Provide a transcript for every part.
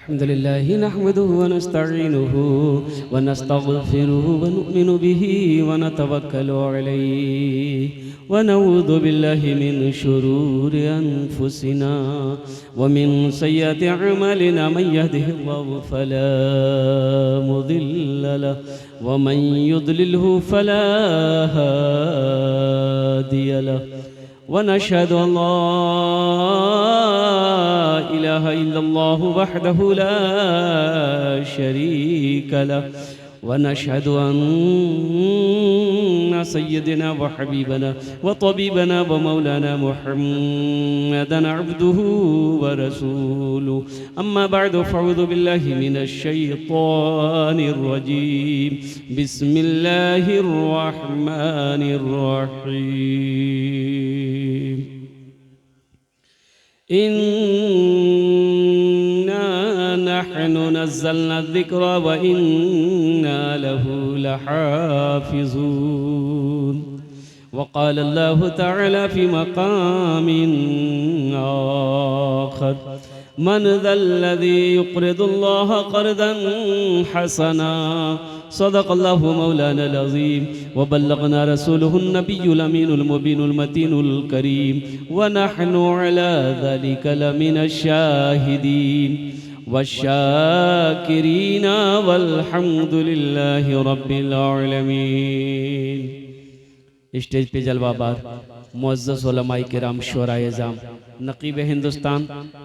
अल्हम्दुलिल्लाह नहमदुहु व नस्तईनुहु व नस्तगफिरुहु व नुमिनु बिही व नतवक्कलु अलैहि व नऊज़ु बिल्लाहि मिन शुरूरि अनफुसिना व मिन सय्यिअति अअमालिना मन यहदिहिल्लाहु फला मुदिल्ल लहु व मन युद्लिलहु फला हादिय लहु वनशहदु अल्ला इलाहा इल्लल्लाहु वहदहु ला शरीक लहु वनशहदु अन्ना सय्यदना व हबीबना व तबीबना व मौलाना मुहम्मदन अब्दुहु व रसूलुहु अम्मा बअद फ़अऊज़ु बिल्लाहि मिनश शैतानिर रजीम बिस्मिल्लाहिर रहमानिर रहीम इन्ना नहनु नज़्ज़लना ज़िक्र व इन्ना लहु लहाफ़िज़ून वक़ाल अल्लाहु तआला फ़ी मक़ामिन आख़र मन ज़ल्लज़ी युक़रिदुल्लाह क़र्ज़न हसना सदक़ल्लाहु मौलानल अज़ीम व बल्लगना रसूलुहुन नबियुल अमीनुल मुबीनुल मतीनुल करीम व नहनु अला ज़ालिका लमिनश शाहिदीन वश्शाकिरीन वल्हम्दुलिल्लाहि रब्बिल आलमीन। स्टेज पे जलवाबार मुअज़्ज़ज़ उलमाए किराम, शुअराए इज़ाम, नक़ीब हिंदुस्तान,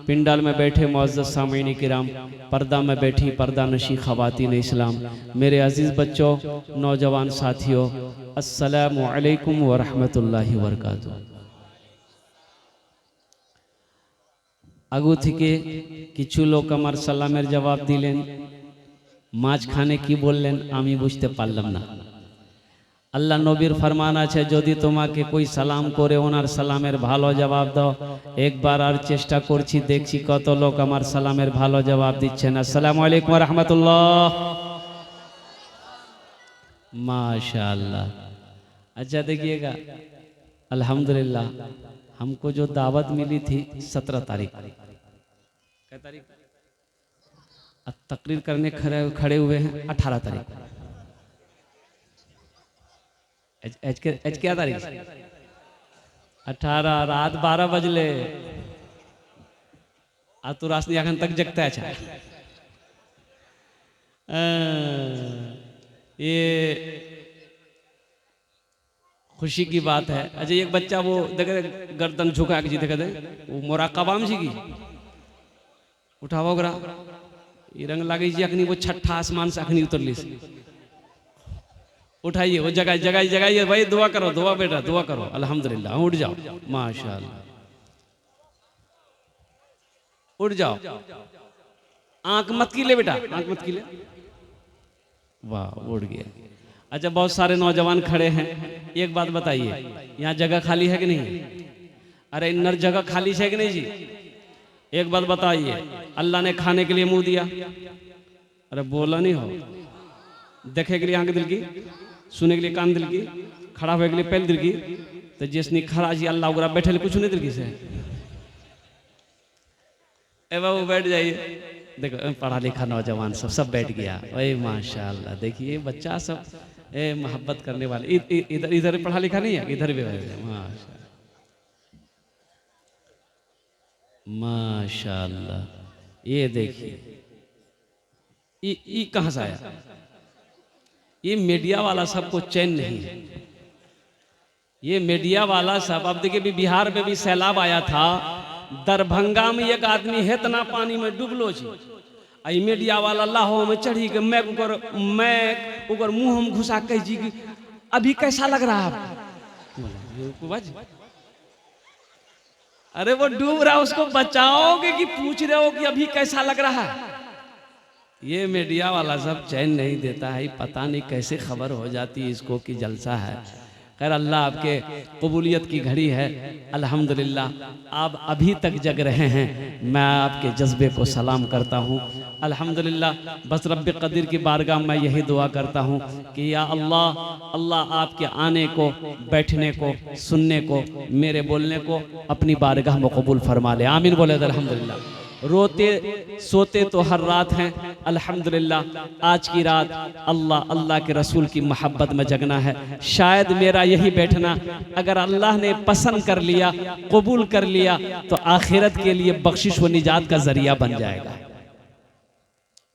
पिंडाल में बैठे मुअज़्ज़ज़ सामीन किराम, पर्दा में बैठी पर्दा नशी ख़वातीन इस्लाम, मेरे अज़ीज़ बच्चों, नौजवान साथियों, अस्सलामु अलैकुम व रहमतुल्लाहि व बरकातुहू। आगू থেকে কিছু লোক আমার সালামের জবাব দিলেন, মাঝখানে কি বললেন আমি বুঝতে পারলাম না। আল্লাহ নবীর ফরমান আছে, যদি তোমাকে কই সালাম করে ওনার সালামের ভালো জবাব দাও। একবার আর চেষ্টা করছি, দেখছি কত লোক আমার সালামের ভালো জবাব দিচ্ছেন। আসসালামু আলাইকুম ওয়া রাহমাতুল্লাহ। माशाअल्लाह। अच्छा देखिएगा, अल्हम्दुलिल्लाह हमको जो दावत मिली थी 17 तारीख, क्या तारीख? तकरीर करने खड़े हुए हैं 18 तारीख। आज क्या तारीख? 18। रात 12 बजले आ तो रास्ते এখন तक जगता है। ये खुशी की बात है। अच्छा एक बच्चा वो देखे गर्दन झुका के जी देखे वो मुराकबाम जी की उठाओ गरा ये रंग लागे जी अखनी वो छठा आसमान से अखनी उतर ली। उठाइए वो जगह जगह जगाइए भाई, दुआ करो, दुआ बेटा दुआ करो। अल्हम्दुलिल्लाह उठ जाओ, माशाअल्लाह उठ जाओ। आंख मत कीले बेटा, आंख मत कीले। वाह उठ गया। अच्छा बहुत सारे नौजवान खड़े हैं, एक बात बताइए, यहाँ जगह खाली है कि नहीं? अरे इन्नर जगह खाली है कि नहीं जी? एक बात बताइए, अल्लाह ने खाने के लिए मुंह दिया, अरे बोला नहीं हो, देखे के लिए आंख दिल की, सुने के लिए कान दिल की, खड़ा होने के लिए पैर दिल की, तो जिसने खड़ा जी अल्लाह उगरा बैठे कुछ नहीं दिल की से। ए बाबू बैठ जाइए, देखो पढ़ा लिखा नौजवान सब बैठ गया। ओए माशाअल्लाह, देखिए बच्चा सब मोहब्बत करने वाले। इधर इधर पढ़ा लिखा नहीं है, इधर भी माशाअल्लाह माशाअल्लाह। ये देखिए ये कहाँ से आया? ये मीडिया वाला सबको चैन नहीं है। ये मीडिया वाला सब, अब देखिए भी बिहार में भी सैलाब आया था, दरभंगा में एक आदमी है तना पानी में डूबलो जी, आई मीडिया वाला लाहो में चढ़ी के मैं ऊपर मुंह हम घुसा कह जी कि अभी कैसा लग रहा है? अरे वो डूब रहा, उसको बचाओगे कि पूछ रहे हो कि अभी कैसा लग रहा है? ये मीडिया वाला सब चैन नहीं देता है, पता नहीं कैसे खबर हो जाती है इसको कि जलसा है। खैर अल्लाह आपके कबूलियत की घड़ी है, अल्हम्दुलिल्लाह आप अभी तक जग रहे हैं। मैं आपके जज्बे को सलाम करता हूँ, अल्हम्दुलिल्लाह। बस रब्बे कदीर की बारगाह में यही दुआ करता हूँ कि या अल्लाह, अल्लाह आपके आने को, बैठने को, सुनने को, मेरे बोलने को अपनी बारगाह में कबूल फरमा ले। आमीन बोले अल्हम्दुलिल्लाह। रोते सोते तो हर रात हैं। अल्हम्दुलिल्लाह आज की रात अल्लाह अल्लाह के रसूल की मोहब्बत में जगना है। शायद मेरा यही बैठना अगर अल्लाह ने पसंद कर लिया, कबूल कर लिया, तो आखिरत के लिए बख्शिश व निजात का जरिया बन जाएगा।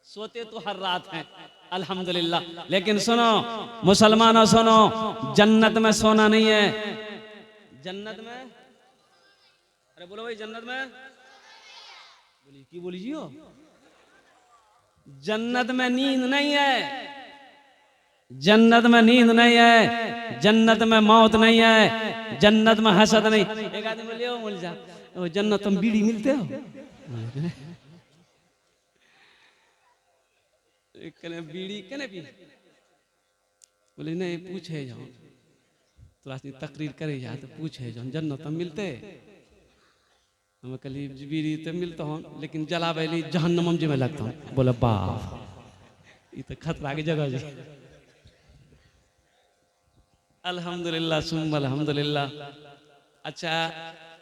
सोते तो हर रात हैं अल्हम्दुलिल्लाह, लेकिन सुनो मुसलमानों सुनो, जन्नत में सोना नहीं है। जन्नत में, अरे बोलो भाई, जन्नत में बोली की बोली जियो, जन्नत में नींद नहीं है, जन्नत में नींद नहीं है, जन्नत में मौत नहीं है, जन्नत में हसद नहीं। एक आदमी बोले ओ मिल जा, ओ जन्नत में बीड़ी मिलते हो? कने बीड़ी कने पी, बोले नहीं पूछे जाओ, थोड़ा सी तकरीर करे जा तो पूछे जाओ जन्नत में मिलते। हम कली बीड़ी तो मिलता हूँ लेकिन जला बैली जहन्नम जी में लगता हूँ। बोला बाप ये तो खतरा की जगह जी। अल्हम्दुलिल्लाह सुम्मा अल्हम्दुलिल्लाह। अच्छा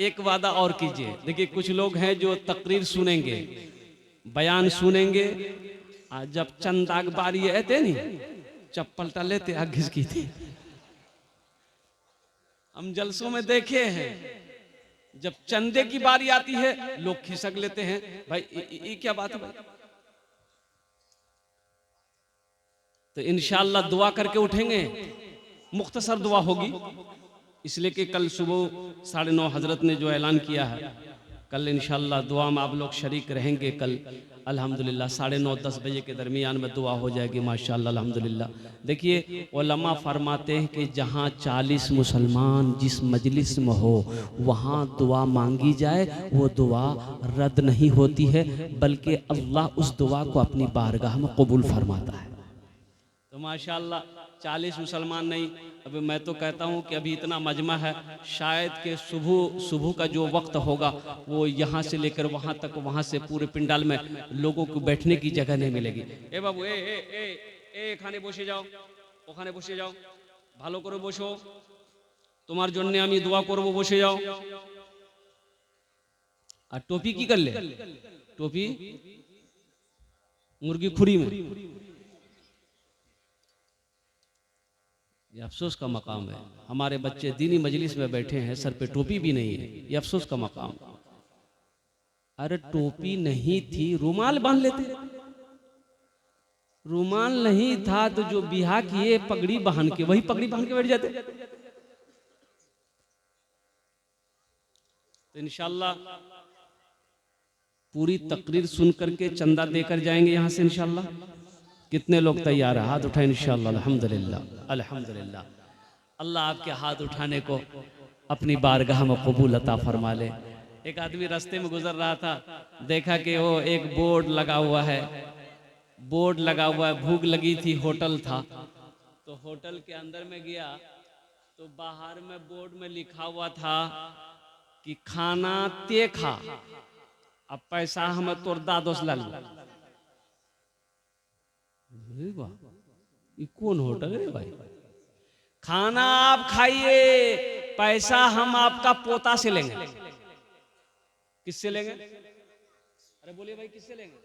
एक वादा और कीजिए, देखिए कुछ लोग हैं जो तकरीर सुनेंगे, बयान सुनेंगे, आज जब चंदा की बारी आते नहीं चप्पल टा लेते आग घिसकी थी। हम जलसों में देखे हैं जब चंदे की बारी आती है लोग खिसक लेते हैं। भाई ये क्या बात है भाई? तो इंशाअल्लाह दुआ करके उठेंगे, मुख्तसर दुआ होगी, इसलिए कि कल सुबह 9:30 हजरत ने जो ऐलान किया है, कल इंशाअल्लाह दुआ में आप लोग शरीक रहेंगे। कल अल्हम्दुलिल्लाह 9:30-10 बजे के दरमियान में दुआ हो जाएगी माशाअल्लाह अल्हम्दुलिल्लाह। देखिए उलमा फरमाते हैं कि जहाँ 40 मुसलमान जिस मजलिस में हो वहाँ दुआ मांगी जाए वो दुआ रद्द नहीं होती है, बल्कि अल्लाह उस दुआ को अपनी बारगाह में कबूल फरमाता है। तो माशाअल्लाह 40 मुसलमान नहीं, अभी मैं तो कहता हूँ कि अभी इतना मजमा है, शायद के सुबह का जो वक्त होगा वो यहाँ से लेकर वहाँ तक, वहाँ से पूरे पिंडाल में लोगों को बैठने की जगह नहीं मिलेगी। ए बाबू ए ए ए ए खाने बसे जाओ, ওখানে বসে যাও, ভালো করে বসো, তোমার জন্য আমি দোয়া করব, বসে যাও। আর टोपी की कर ले, टोपी मुर्गी खुरी में, ये अफसोस का मकाम है। हमारे बच्चे दीनी मजलिस में बैठे हैं, सर पे टोपी भी नहीं है, ये अफसोस का मकाम। अरे टोपी नहीं थी रुमाल बांध लेते, रुमाल नहीं था तो जो बिहा किए पगड़ी बांध के, वही पगड़ी बांध के बैठ जाते। तो इंशाल्लाह पूरी तकरीर सुन करके चंदा देकर जाएंगे यहाँ से इंशाल्लाह। कितने लोग तैयार है? हाथ उठाए इंशाअल्लाह। अल्हम्दुलिल्लाह अल्हम्दुलिल्लाह। अल्लाह आपके हाथ उठाने को अपनी बारगाह में कबूल अता फरमा ले। एक आदमी रास्ते में गुजर रहा था, देखा कि वो एक बोर्ड लगा हुआ है, बोर्ड लगा हुआ है, भूख लगी थी, होटल था, तो होटल के अंदर में गया तो बाहर में बोर्ड में लिखा हुआ था कि खाना ते खा, अब पैसा हम तोर दादोस लाल। ये कौन होटल है भाई? खाना आप खाइए, पैसा हम आपका पोता से लेंगे। किससे लेंगे? अरे बोलिए भाई किससे लेंगे?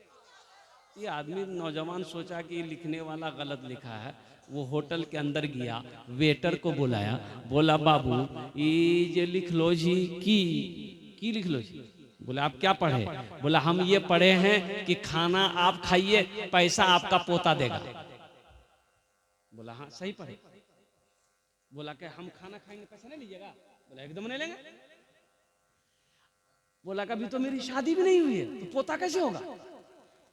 ये आदमी नौजवान सोचा कि लिखने वाला गलत लिखा है। वो होटल के अंदर गया, वेटर को बुलाया, बोला बाबू ये लिख लो जी, की लिख लो जी। बोले आप क्या पढ़े? बोला हम ये पढ़े हैं कि खाना आप खाइए, पैसा आपका पोता देगा। बोला हाँ सही पढ़े। बोला कि हम खाना खाएंगे पैसा नहीं लीजिएगा? बोला एकदम नहीं लेंगे। बोला कभी तो मेरी शादी भी नहीं हुई है तो पोता कैसे होगा?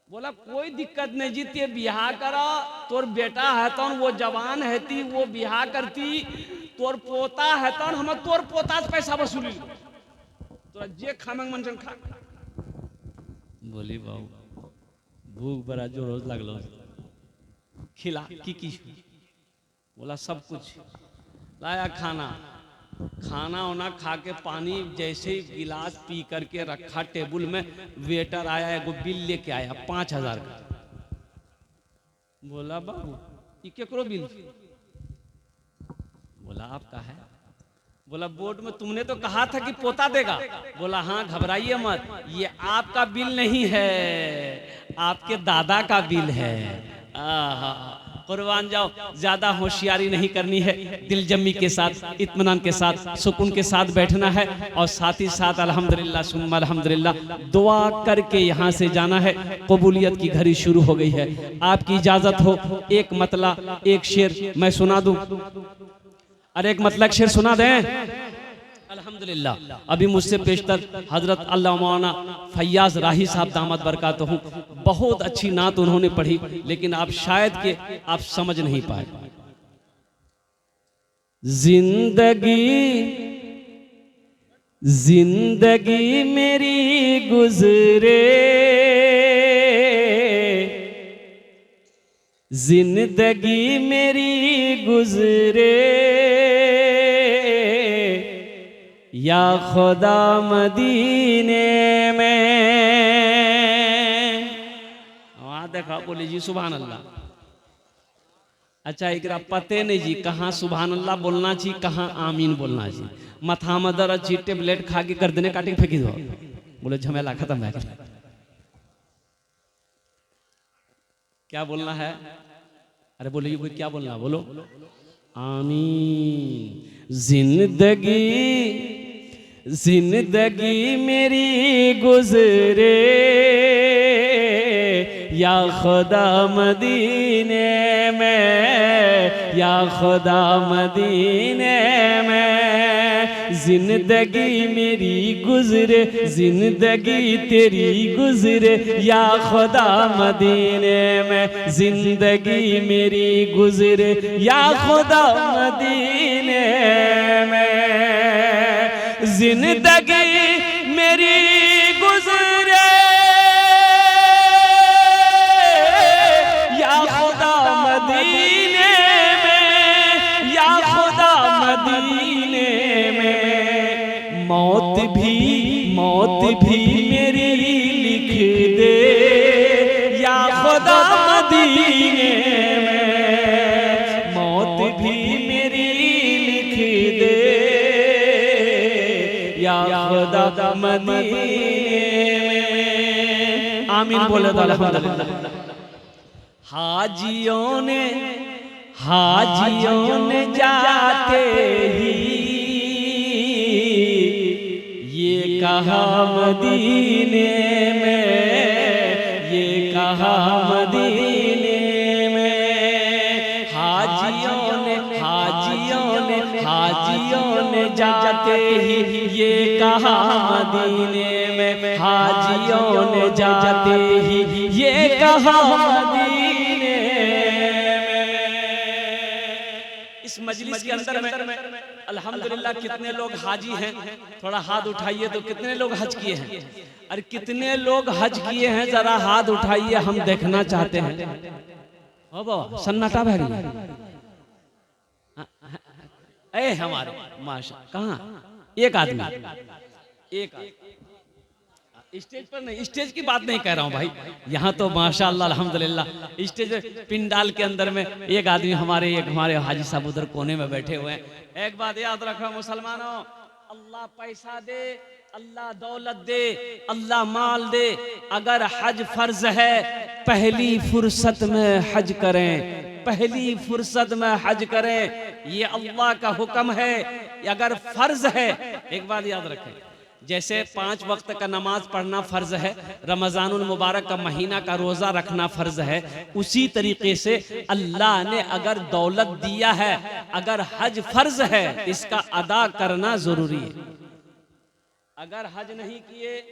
बोला कोई दिक्कत नहीं जीती, बिहार करा, तोर बेटा है तो वो जवान है ती, वो बिहार करती, तोर पोता है तो हम तोर पोता से पैसा वसूली तो जे खामंग मनसन खा। बोली बाबू भूख बड़ा जोर लगलो, खिला की बोला सब कुछ लाया, खाना खाना होना खा के पानी जैसे ही गिलास पी करके रखा टेबल में, वेटर आया, एगो बिल लेके आया 5,000 का। बोला बाबू ये केकरो बिल? बोला आपका है। बोला बोर्ड में तुमने तो कहा था कि पोता देगा। बोला हाँ घबराइए मत, ये आपका बिल नहीं है, आपके दादा का बिल है। आहा, कुर्बान जाओ, ज्यादा होशियारी नहीं करनी है, दिल जम्मी के साथ, इत्मीनान के साथ, सुकून के साथ बैठना है और साथ ही साथ अल्हम्दुलिल्लाह सुम्मा अल्हम्दुलिल्लाह दुआ करके यहाँ से जाना है। कबूलियत की घड़ी शुरू हो गई है। आपकी इजाजत हो एक मतला एक शेर मैं सुना दूं, अरे एक मतलब शेर सुना दें। अल्हम्दुलिल्लाह अभी मुझसे पेशतर हजरत अल्लाह मौलाना फैयाज राही साहब दामद बरकातहू, बहुत अच्छी नात उन्होंने पढ़ी, लेकिन आप शायद के आप समझ नहीं पाए। जिंदगी मेरी गुजरे, जिंदगी मेरी गुजरे, या खुदा मदीने में। वहां देखा बोले जी सुभान अल्लाह। अच्छा एक पते नहीं जी कहाँ सुभान अल्लाह बोलना चाहिए, कहाँ आमीन बोलना चाहिए। मथा में दर्द अच्छी टेबलेट खा के गर्दने काटे के फेंकी दो, बोले झमेला खत्म है। क्या बोलना है? अरे बोले ये कोई क्या बोलना, बोलो आमीन। जिंदगी मेरी गुजरे, या खुदा मदीने में, या खुदा मदीने में। जिंदगी मेरी गुजरे, जिंदगी तेरी गुजरे, या खुदा मदीने में। जिंदगी मेरी गुजरे, या खुदा मदीने में। जिंदगी मेरी गुजरे, या खुदा मदीने में, या खुदा मदीने में। मौत भी मेरी लिख दे, या खुदा मदीने में। मौत भी मेरी लिख दे, या खुदा मदीने में। आमीन बोले तो अल्हम्दुलिल्लाह। हाजियों ने जाते ही ये कहा मदीने में, ये कहा मदीने में। हाजियों ने जाते ही ये कहा मदीने में। हाजियों ने जाते ही ये कहा मदीने में। इस मजलिस के अंदर में अल्हम्दुलिल्लाह कितने लोग हाजी हैं, थोड़ा हाथ उठाइए तो कितने लोग हज किए हैं? और कितने लोग हज किए हैं जरा हाथ उठाइए, हम देखना चाहते हैं। सन्नाटा भाई ए हमारे माशा कहाँ एक आदमी, एक स्टेज पर नहीं, स्टेज की बात नहीं कह रहा हूँ भाई, यहाँ तो माशाअल्लाह अल्हम्दुलिल्लाह स्टेज पिंडाल के अंदर में एक आदमी हमारे हाजी साहब उधर कोने में बैठे हुए हैं। एक बात याद रखो मुसलमानों, अल्लाह पैसा दे, अल्लाह दौलत दे, अल्लाह माल दे, अगर हज फर्ज है पहली फुर्सत में हज करें, पहली फुर्सत में हज करें, ये अल्लाह का हुक्म है। अगर फर्ज है, एक बात याद रखें, जैसे 5 वक्त का नमाज पढ़ना फर्ज है, रमजानुल मुबारक का महीना का रोजा रखना फर्ज है, उसी तरीके से अल्लाह ने अगर दौलत दिया है, अगर हज फर्ज है, इसका अदा करना जरूरी है। अगर हज नहीं किए,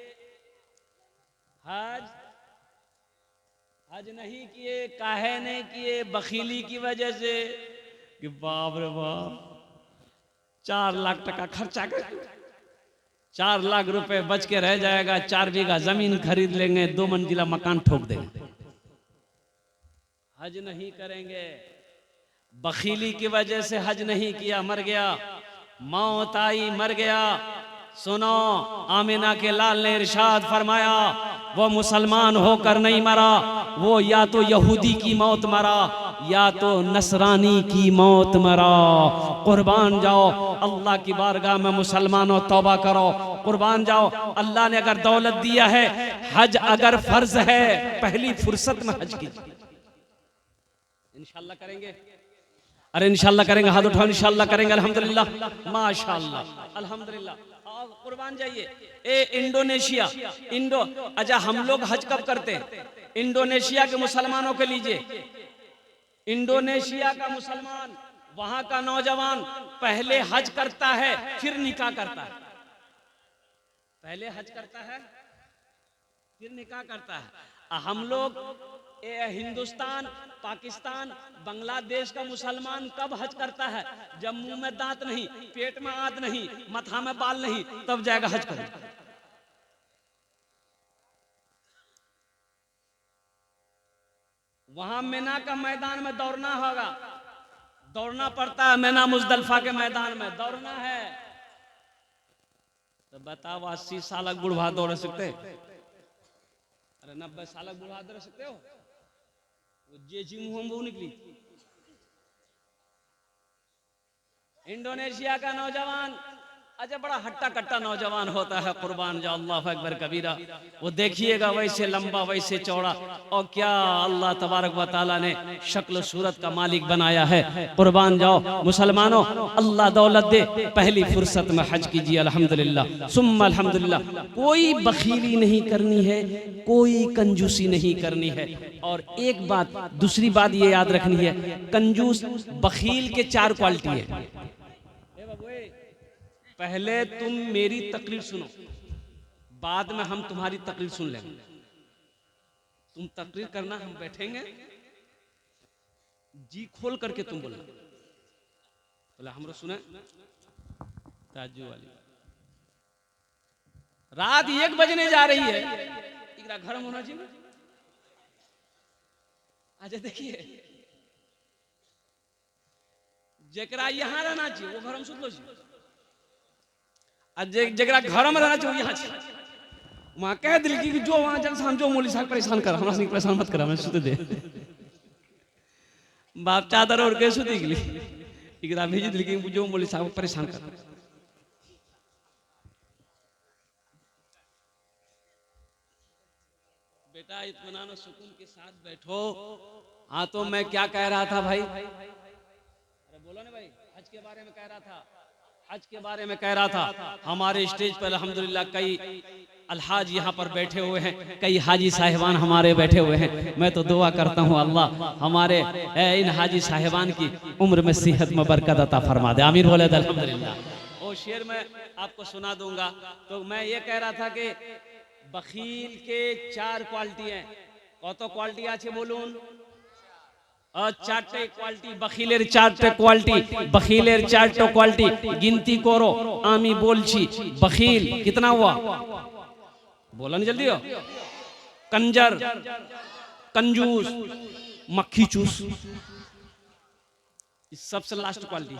हज नहीं किए, काहे नहीं किए? बखीली की वजह से कि बाप रे बाप 4 लाख टका खर्चा कर, 4 लाख रुपए बच के रह जाएगा, 4 बीघा जमीन खरीद लेंगे, 2 मंजिला मकान ठोक देंगे, हज नहीं करेंगे। बखीली की वजह से हज नहीं किया, मर गया, मौत आई, मर गया। सुनो, आमिना के लाल ने इरशाद फरमाया, वो मुसलमान होकर नहीं मरा, वो या तो यहूदी की मौत मरा या तो नसरानी की मौत मरा। कुर्बान जाओ, अल्लाह की बारगाह में मुसलमानों तौबा करो, कुर्बान जाओ। अल्लाह ने अगर दौलत दिया है, हज अगर फर्ज है, पहली फुर्सत में हज कीजिए। इंशाअल्लाह करेंगे, अरे इंशाअल्लाह करेंगे, हाथ उठाओ, इंशाअल्लाह करेंगे। अल्हम्दुलिल्लाह, माशाअल्लाह, अल्हम्दुलिल्लाह। और कुर्बान जाइए। इंडोनेशिया, अच्छा हम लोग हज कब करते हैं? इंडोनेशिया के मुसलमानों के लीजिए, इंडोनेशिया का मुसलमान, वहां का नौजवान पहले हज करता है, फिर निकाह करता है। पहले हज करता है, फिर निकाह करता है। हम लोग हिंदुस्तान, पाकिस्तान, बांग्लादेश का मुसलमान कब हज करता है? जब मुंह में दांत नहीं, पेट में आंत नहीं, माथा में बाल नहीं, तब जाएगा हज करने। वहां मिना का मैदान में दौड़ना होगा, दौड़ना पड़ता है। मिना मुजदलफा के मैदान में दौड़ना है। तो बताओ 80 साल बुढ़वा दौड़ सकते? अरे 90 साल बुढ़वा दौड़ सकते हो? जे जी मुंह में निकली। इंडोनेशिया का नौजवान, अच्छा बड़ा हट्टा कट्टा नौजवान होता है, कुर्बान जाओ, अल्लाह अकबर कबीरा। वो देखिएगा वैसे लंबा, वैसे चौड़ा, और क्या अल्लाह तबारक व तआला ने शक्ल सूरत का मालिक बनाया है। कुर्बान जाओ मुसलमानों, अल्लाह दौलत दे, पहली फुर्सत में हज कीजिए। अल्हम्दुलिल्लाह सुम्मा अल्हम्दुलिल्लाह। कोई बखीली नहीं करनी है, कोई कंजूसी नहीं करनी है। और एक बात, दूसरी बात ये याद रखनी है, कंजूस बखील के 4 क्वालिटी है। पहले तुम मेरी तकरीर सुनो, बाद में हम तुम्हारी तकरीर सुन लेंगे। तुम तकरीर करना, हम बैठेंगे, जी खोल करके तुम बोलना। बोला हमरो सुने ताजू वाली रात 1 बजने जा रही है, इकरा घर में होना चाहिए। अच्छा देखिए, जरा यहाँ रहना चाहिए, वो घर में सुत लो जी। जरा घर में रहना चाहिए, यहाँ वहां कह दिल की जो वहां जल हम जो मौली साहब परेशान कर, हमरा से परेशान मत करा, मैं सुते दे। बाप चादर और के सुती गली, इकरा भेज दिल की जो मौली साहब परेशान कर। बेटा इत्मीनान सुकून के साथ बैठो। हाँ तो मैं क्या कह रहा था भाई? अरे बोलो ना भाई, हज के बारे में कह रहा था, हज के बारे में कह रहा था। हमारे स्टेज पर अल्हम्दुलिल्लाह कई अलहाज यहाँ पर बैठे हुए हैं, कई हाजी साहिबान हमारे बैठे हुए हैं। मैं तो दुआ करता हूँ अल्लाह हमारे इन हाजी साहिबान की उम्र में सेहत में बरकत अता फरमा दे। आमीर बोले अल्हम्दुलिल्लाह। वो शेर मैं आपको सुना दूंगा। तो मैं ये कह रहा था कि बखील के 4 क्वालिटी हैं। कत क्वालिटी আছে বলুন? 4টে কোয়ালিটি, বখিলের 4টে কোয়ালিটি, বখিলের 4টে কোয়ালিটি गिनती करो, আমি বলছি। बखील कितना हुआ? बोला नहीं जल्दी हो। कंजर, कंजूस, मक्खी चूस, सबसे लास्ट क्वालिटी।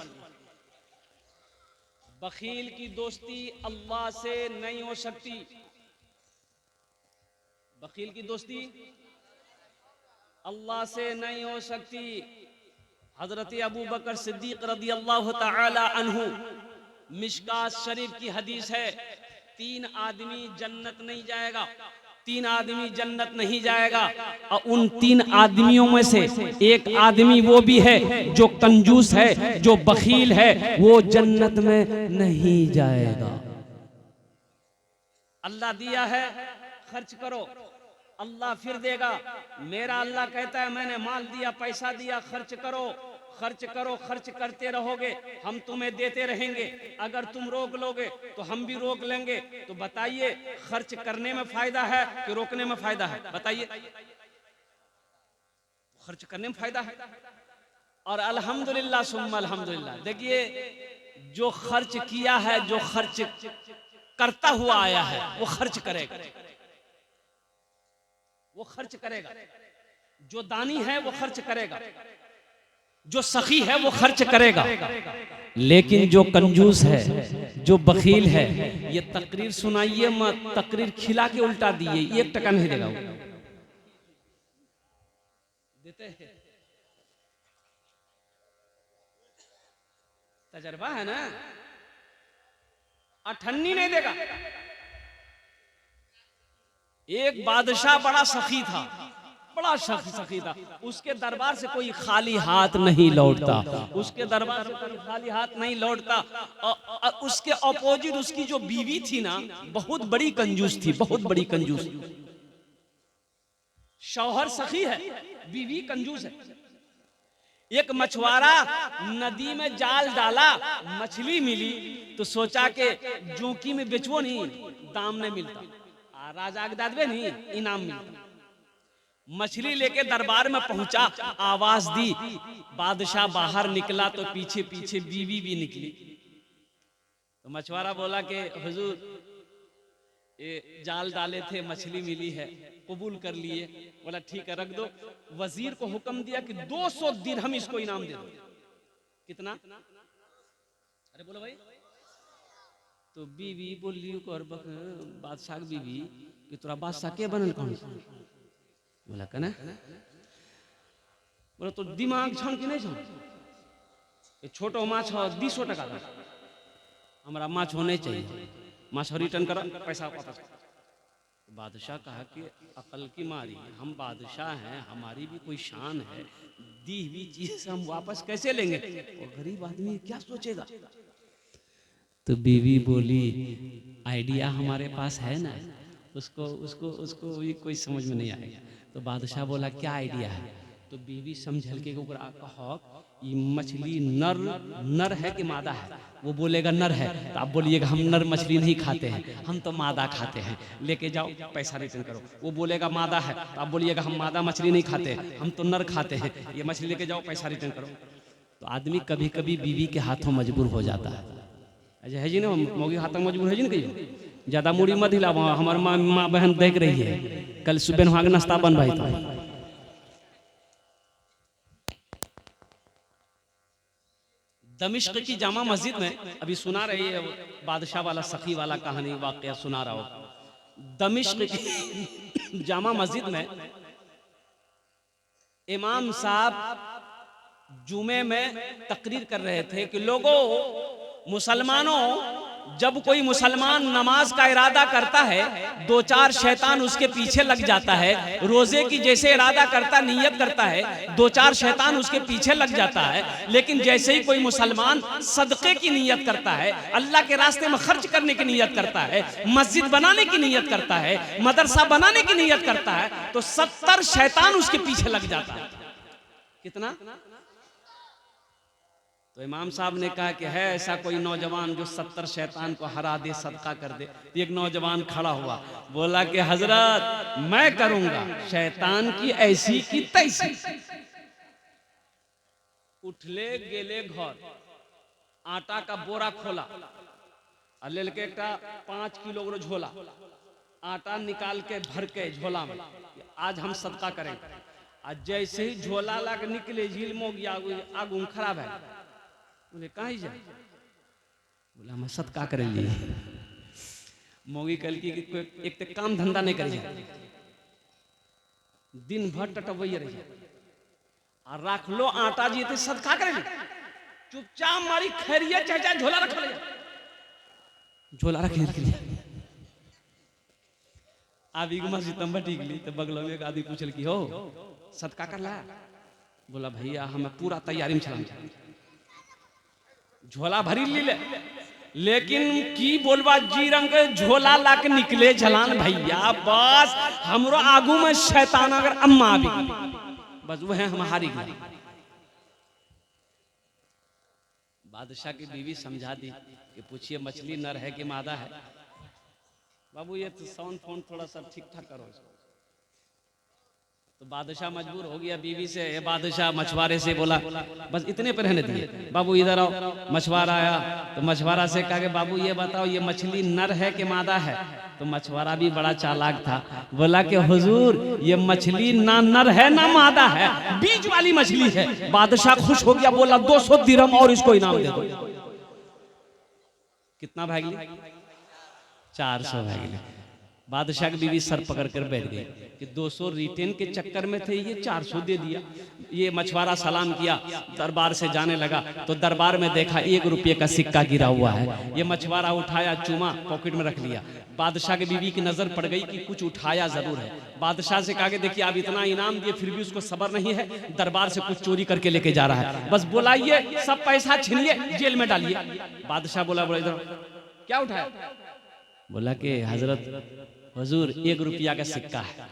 बखील की दोस्ती अल्लाह से नहीं हो सकती। बखील की दोस्ती अल्लाह से नहीं हो सकती। हजरत अबू बकर सिद्दीक रदी अल्लाह तआला अन्हु, मिशकात शरीफ की हदीस है, 3 आदमी जन्नत नहीं जाएगा, 3 आदमी जन्नत नहीं जाएगा। और उन 3 आदमियों में से एक आदमी वो भी है जो कंजूस है, जो बखील है, वो जन्नत में नहीं जाएगा। अल्लाह दिया है, खर्च करो, अल्लाह फिर देगा। मेरा अल्लाह कहता है मैंने माल दिया, पैसा दिया, खर्च करो, खर्च करो, खर्च करते रहोगे, हम तुम्हें देते रहेंगे। अगर तुम रोक लोगे तो हम भी रोक लेंगे। तो बताइए खर्च करने में फायदा है कि रोकने में फायदा है? बताइए। खर्च करने में फायदा है। और अल्हम्दुलिल्लाह सुम्मा अल्हम्दुलिल्लाह, देखिए जो खर्च किया है, जो खर्च करता हुआ आया है, वो खर्च करेगा, वो खर्च करेगा। जो दानी है वो खर्च करेगा, जो सखी है वो खर्च करेगा। लेकिन जो कंजूस है, जो बखील है, ये तकरीर सुनाइए मत, तकरीर खिला के उल्टा दिए, 1 टका नहीं देगा वो। देते हैं, तजर्बा है ना। अठन्नी नहीं देगा। एक बादशाह बड़ा सखी था, बड़ा सखी था, उसके दरबार से कोई खाली हाथ नहीं लौटता, उसके दरबार से कोई खाली हाथ नहीं लौटता। उसके अपोजिट उसकी जो बीवी थी ना, बहुत बड़ी कंजूस थी, बहुत बड़ी कंजूस। शौहर सखी है, बीवी कंजूस है। एक मछुआरा नदी में जाल डाला, मछली मिली तो सोचा कि जोकी में बेचवो नहीं, दाम नहीं मिलता, राजा के दादवे नहीं, इनाम मिलता। मछली लेके दरबार में पहुंचा, आवाज दी, बादशाह बाहर निकला तो पीछे पीछे बीवी भी निकली। तो मछुआरा बोला कि हुजूर, ये जाल डाले थे, मछली मिली है, कबूल कर लिए। बोला ठीक है, रख दो। वजीर को हुक्म दिया कि 200 दिरहम इसको इनाम दे दो। कितना? अरे बोलो भाई। तो बीवी बोली, बादशाह की बीवी कि तोरा बादशाह के बनल कौन सा? बोला कना। बोला तो दिमाग छान कि नहीं छान? छोटो माछ 200 टका का, हमारा माछ होने चाहिए, माछ रिटर्न करो, पैसा वापस। बादशाह कहा कि अकल की मारी, हम बादशाह हैं, हमारी भी कोई शान है, दी हुई चीज हम वापस कैसे लेंगे? और गरीब आदमी क्या सोचेगा? तो बीवी बोली, आइडिया हमारे पास है ना, उसको उसको उसको भी कोई समझ में नहीं आएगा। तो बादशाह बोला क्या आइडिया है? तो बीवी समझल के कहो ये मछली नर है कि मादा है? वो बोलेगा नर है, तो आप बोलिएगा हम नर मछली नहीं खाते हैं, हम तो मादा खाते हैं, लेके जाओ पैसा रिटर्न करो। वो बोलेगा मादा है, तो आप बोलिएगा हम मादा मछली नहीं खाते, हम तो नर खाते हैं, ये मछली लेके जाओ पैसा रिटर्न करो। तो आदमी कभी कभी बीवी के हाथों मजबूर हो जाता है। अच्छा है जी ना, मौगी हाथों मजबूर है जी ना, कहियो ज्यादा मूड़ी मत हिला, हमारे माँ बहन देख रही है, कल सुबह वहां का नाश्ता बन रही था। दमिश्क की जामा मस्जिद में अभी सुना रही है, बादशाह वाला सखी वाला कहानी वाकया सुना रहा हो। दमिश्क की जामा मस्जिद में इमाम साहब जुमे में तकरीर कर रहे थे कि लोगों, मुसलमानों, जब कोई मुसलमान नमाज का इरादा करता है, 2-4 शैतान उसके पीछे लग जाता है। रोजे की जैसे इरादा करता, नियत करता है, 2-4 शैतान उसके पीछे लग जाता है। लेकिन जैसे ही कोई मुसलमान सदक़े की नियत करता है, अल्लाह के रास्ते में खर्च करने की नियत करता है, मस्जिद बनाने की नियत करता है, मदरसा बनाने की नियत करता है, तो 70 शैतान उसके पीछे लग जाता है। कितना? तो इमाम साहब ने कहा कि है ऐसा कोई नौजवान जो 70 शैतान को हरा दे, सदका कर दे? एक नौजवान खड़ा हुआ, बोला कि हजरत मैं करूंगा, शैतान की ऐसी की तैसी। उठले गेले घर, आटा का बोरा खोला, ले के 5 किलो झोला आटा निकाल के भर के झोला में, आज हम सदका करेंगे। आज जैसे ही झोला लाग निकले, झील मोग आगू खराब है। बोले कहाँ जाए? बोला हम सदका करेंगे। मोगी कल की एक तो काम धंधा नहीं करिए, दिन भर टटवैया रहिए, और रख लो आटा जी तो सदका करेंगे। चुपचाप मारी खैरियत चाचा झोला रख ले, झोला रख लिया। आप एक मस्जिद तंबा टिक ली तो बगल में एक आदमी पूछल की हो सदका कर ला? बोला भैया हमें पूरा तैयारी में चला, झोला भरी ले, लेकिन की बोलबा जी रंग झोला लाके निकले झलान भैया, बस हमरो आगू में शैतान अगर अम्मा भी, बस वो है हमारी। बादशाह की बीवी समझा दी कि पूछिए मछली नर है कि मादा है? बाबू ये तो साउंड फोन थोड़ा सा ठीक ठाक करो इसको। तो बादशाह मजबूर हो गया बीवी से। बादशाह मछुआरे से बोला बस इतने पर रहने दिए, बाबू इधर आओ। मछुआरा आया तो मछुआरा से कहा कि बाबू ये बताओ ये मछली नर है कि मादा है? तो मछुआरा भी बड़ा चालाक था, बोला कि हुजूर ये मछली ना नर है ना मादा है, बीच वाली मछली है। बादशाह खुश हो गया, बोला 200 दिरहम और इसको इनाम दे दो। कितना भागी? 400 भागी। बादशाह की बीवी सर पकड़ कर बैठ गई कि 200 रिटेन के चक्कर में थे, ये 400 दे दिया। ये मछुआरा सलाम किया, दरबार से जाने लगा तो दरबार में देखा 1 रुपये का सिक्का गिरा हुआ है। ये मछुआरा उठाया, चूमा, पॉकेट में रख लिया। बादशाह की बीवी की नजर पड़ गई कि कुछ उठाया जरूर है। बादशाह से कहा कि देखिए आप इतना इनाम दिए फिर भी उसको सब्र नहीं है, दरबार से कुछ चोरी करके लेके जा रहा है, बस बुलाइए, सब पैसा छीनिए, जेल में डालिए। बादशाह बोला इधर क्या उठाया? बोला कि हजरत हुजूर 1 रुपया का सिक्का है।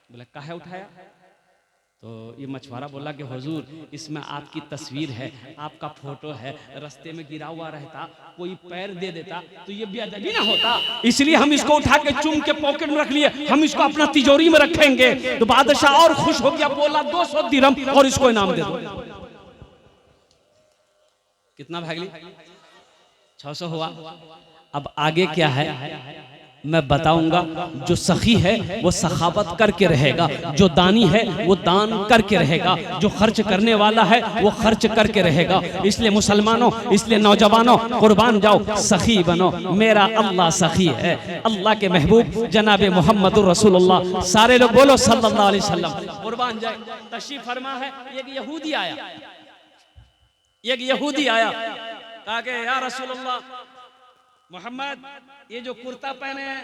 बोला काहे उठाया? तो ये मछुआरा बोला कि हुजूर इसमें आपकी तस्वीर है, आपका फोटो है, रास्ते में गिरा हुआ रहता, कोई पैर दे देता तो ये बेअदबी ना होता, इसलिए हम इसको उठा के चुम के पॉकेट में रख लिए, हम इसको अपना तिजोरी में रखेंगे। तो बादशाह और खुश हो गया, बोला 200 दिरहम और इसको इनाम दे दो। कितना भाग ली? 600 हुआ। अब आगे क्या है मैं बताऊंगा। जो सखी है वो सखावत करके रहेगा, जो दानी है वो दान करके रहेगा, जो खर्च करने वाला है वो खर्च करके रहेगा। इसलिए मुसलमानों, इसलिए नौजवानों, कुर्बान जाओ, सखी बनो। मेरा अल्लाह सखी है, अल्लाह के महबूब जनाब मोहम्मद रसूलुल्लाह, सारे लोग बोलो सल्लल्लाहु अलैहि वसल्लम। कुर्बान जाए। तशरीफ फरमा है, एक यहूदी आया, कहा कि या रसूलुल्लाह मोहम्मद ये जो कुर्ता पहने हैं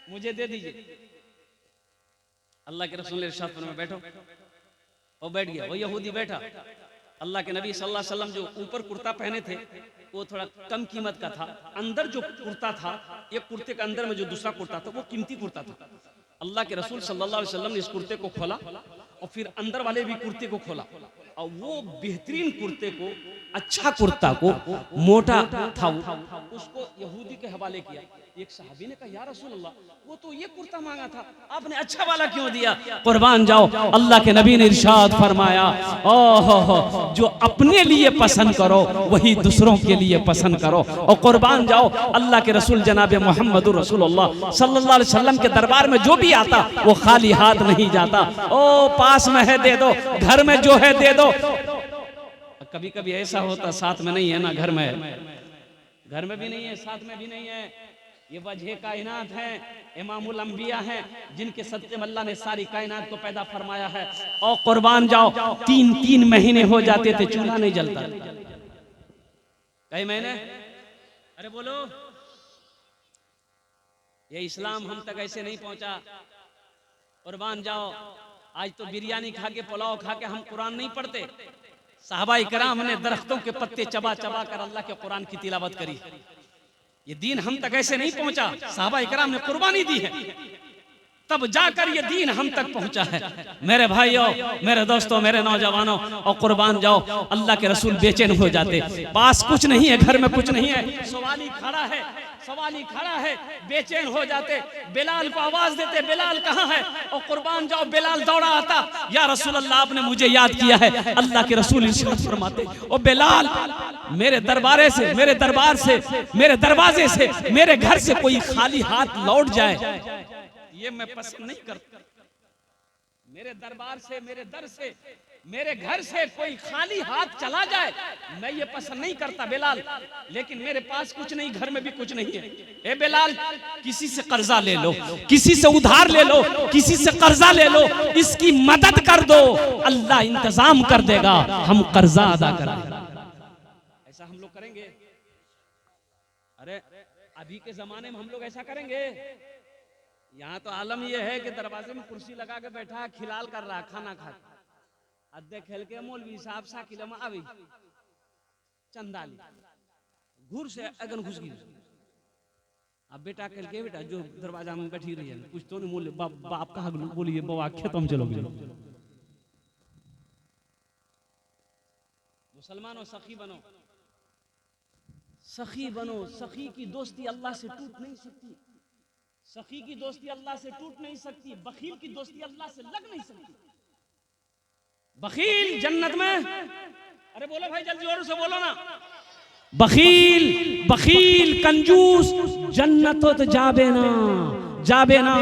मुझे दे दीजिए। अल्लाह के रसूल ने इरशाद फरमाया बैठो। वो बैठ गया, वो यहूदी बैठा। अल्लाह के नबी सल्लल्लाहु अलैहि वसल्लम जो ऊपर कुर्ता पहने थे वो थोड़ा कम कीमत का था, अंदर जो कुर्ता था, एक कुर्ते के अंदर में जो दूसरा कुर्ता था वो कीमती कुर्ता था। अल्लाह के रसूल सल्लल्लाहु अलैहि वसल्लम ने इस कुर्ते को खोला और फिर अंदर वाले भी कुर्ते को खोला और वो बेहतरीन कुर्ते को, अच्छा कुर्ता को, मोटा था उसको यहूदी के हवाले किया। एक सहाबी ने कहा या रसूल अल्लाह वो तो ये कुर्ता मांगा था, आपने अच्छा वाला क्यों दिया? कुर्बान जाओ, अल्लाह के नबी ने इरशाद फरमाया, ओहो जो अपने लिए पसंद करो वही दूसरों के लिए पसंद करो। और कुर्बान जाओ, अल्लाह के रसूल जनाब मोहम्मद रसूलुल्लाह सल्लल्लाहु अलैहि वसल्लम के दरबार में जो भी आता वो खाली हाथ नहीं जाता। ओ पास में है दे दो, घर में जो है दे दो। कभी कभी ऐसा होता साथ में नहीं है ना, घर में भी नहीं है, साथ में भी नहीं है। ये वजह कायनात है, इमामुल अंबिया हैं, जिनके सदक़े में अल्लाह ने सारी कायनात को पैदा फरमाया है। और कुर्बान जाओ, 3 महीने हो जाते थे चूल्हा नहीं जलता। कई महीने? अरे बोलो, ये इस्लाम हम तक ऐसे नहीं पहुंचा। कुर्बान जाओ, आज तो बिरयानी खा के, पुलाव खा के हम कुरान नहीं पढ़ते। सहाबाए किराम ने दरख्तों के पत्ते चबा चबा कर अल्लाह के कुरान की तिलावत करी। ये दीन हम तक ऐसे नहीं पहुंचा, सहाबाए किराम ने कुर्बानी दी है, तब जाकर ये दीन हम तक पहुंचा है। मेरे भाइयों, मेरे दोस्तों, मेरे नौजवानों, और कुर्बान जाओ, अल्लाह के रसूल बेचैन हो जाते, पास कुछ नहीं है, घर में कुछ नहीं है, सवाली खड़ा है, बेचैन हो जाते, बिलाल को आवाज देते, बिलाल कहाँ है? और कुर्बान जाओ, बिलाल दौड़ा आता, या रसूल अल्लाह आपने मुझे याद किया है। अल्लाह के रसूल इरशाद फरमाते, ओ बिलाल मेरे दरबार से, मेरे दरवाजे से, मेरे घर से कोई खाली हाथ लौट जाए ये मैं पसंद नहीं करता। मेरे दरबार से, मेरे दर से, मेरे घर से कोई खाली हाथ चला जाए मैं ये पसंद नहीं करता बिलाल। लेकिन मेरे पास कुछ नहीं, घर में भी कुछ नहीं है। ए बिलाल, किसी से कर्जा ले लो, किसी से उधार ले लो, किसी से कर्जा ले लो, इसकी मदद कर दो, अल्लाह इंतजाम कर देगा, हम कर्जा अदा कर देंगे। ऐसा हम लोग करेंगे? अरे अभी के जमाने में हम लोग ऐसा करेंगे? यहाँ तो आलम यह है कि दरवाजे में कुर्सी लगा के बैठा है, खिलाल कर रहा है, खाना खा अद्धे खेल के मौलवी साहब सा किलो में आवी चंदाली घूर से अगन घुस गई। अब बेटा खेल के, बेटा जो दरवाजा में बैठी रही है कुछ तो नहीं, मोल बाप कहा बोलिए बाबा खेतों में चलो। मुसलमानों सखी बनो, सखी बनो। सखी की दोस्ती अल्लाह से टूट नहीं सकती, सखी की दोस्ती अल्लाह से टूट नहीं सकती, बखील की दोस्ती अल्लाह से लग नहीं सकती। बखील जन्नत में, अरे बोलो भाई जल्दी जोर से बोलो ना, बखील कंजूस जन्नत तो जाबे ना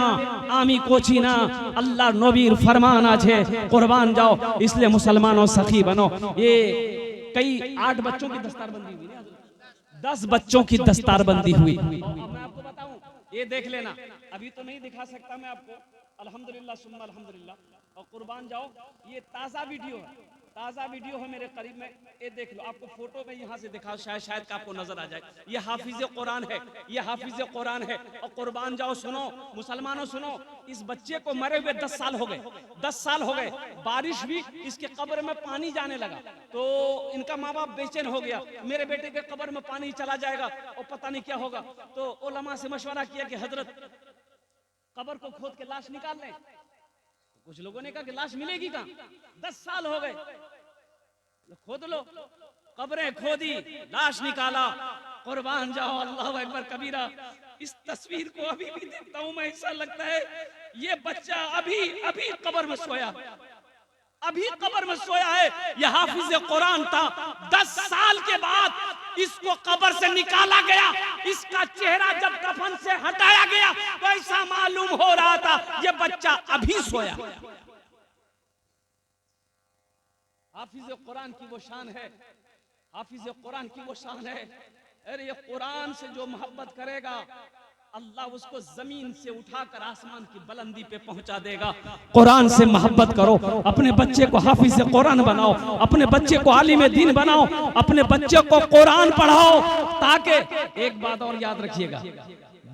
आमी कोची ना, अल्लाह नबीर फरमान आछे, कुर्बान जाओ। इसलिए मुसलमानों सखी बनो। ये कई 8 बच्चों की दस्तारबंदी हुई, 10 बच्चों की दस्तारबंदी हुई। मैं आपको बताऊं, ये देख लेना, अभी तो नहीं दिखा सकता मैं आपको, अल्हम्दुलिल्लाह सुम्मा अल्हम्दुलिल्लाह। और कुर्बान जाओ, ये ताज़ा वीडियो है, ताज़ा वीडियो है मेरे करीब में, ये देख लो। आपको फोटो में यहाँ से दिखाओ, शायद का आपको नजर आ जाए। ये हाफिज कुरान है, ये हाफिज कुरान है। और कुर्बान जाओ सुनो मुसलमानों, सुनो, इस बच्चे को मरे हुए 10 साल हो गए, 10 साल हो गए। बारिश भी, इसके कब्र में पानी जाने लगा, तो इनका माँ बाप बेचैन हो गया, मेरे बेटे के कब्र में पानी चला जाएगा और पता नहीं क्या होगा। तो उलमा से मशवरा किया कि हजरत कब्र को खोद के लाश निकाल लें। कुछ लोगों ने कहा कि लाश मिलेगी कहां, 10 साल हो गए, खोद लो। कब्रें खोदी, लाश निकाला। कुर्बान जाओ, अल्लाह अकबर कबीरा। इस तस्वीर को अभी भी देखता हूं मैं, ऐसा लगता है ये बच्चा अभी अभी कब्र में सोया, अभी कब्र में सोया है। यह हाफिज कुरान था, 10 साल के बाद इसको कब्र से निकाला गया। इसका चेहरा जब कफन से हटाया गया तो ऐसा मालूम हो रहा था ये बच्चा अभी सोया। हाफिज कुरान की वो शान है, हाफिज कुरान की वो शान है। अरे ये कुरान से जो मोहब्बत करेगा, अल्लाह उसको जमीन से उठाकर आसमान की बुलंदी पे पहुंचा देगा। कुरान से मोहब्बत करो, अपने बच्चे को हाफिज कुरान बनाओ, अपने बच्चे को आलिम दीन बनाओ, अपने बच्चे को कुरान पढ़ाओ। ताकि एक बात और याद रखिएगा,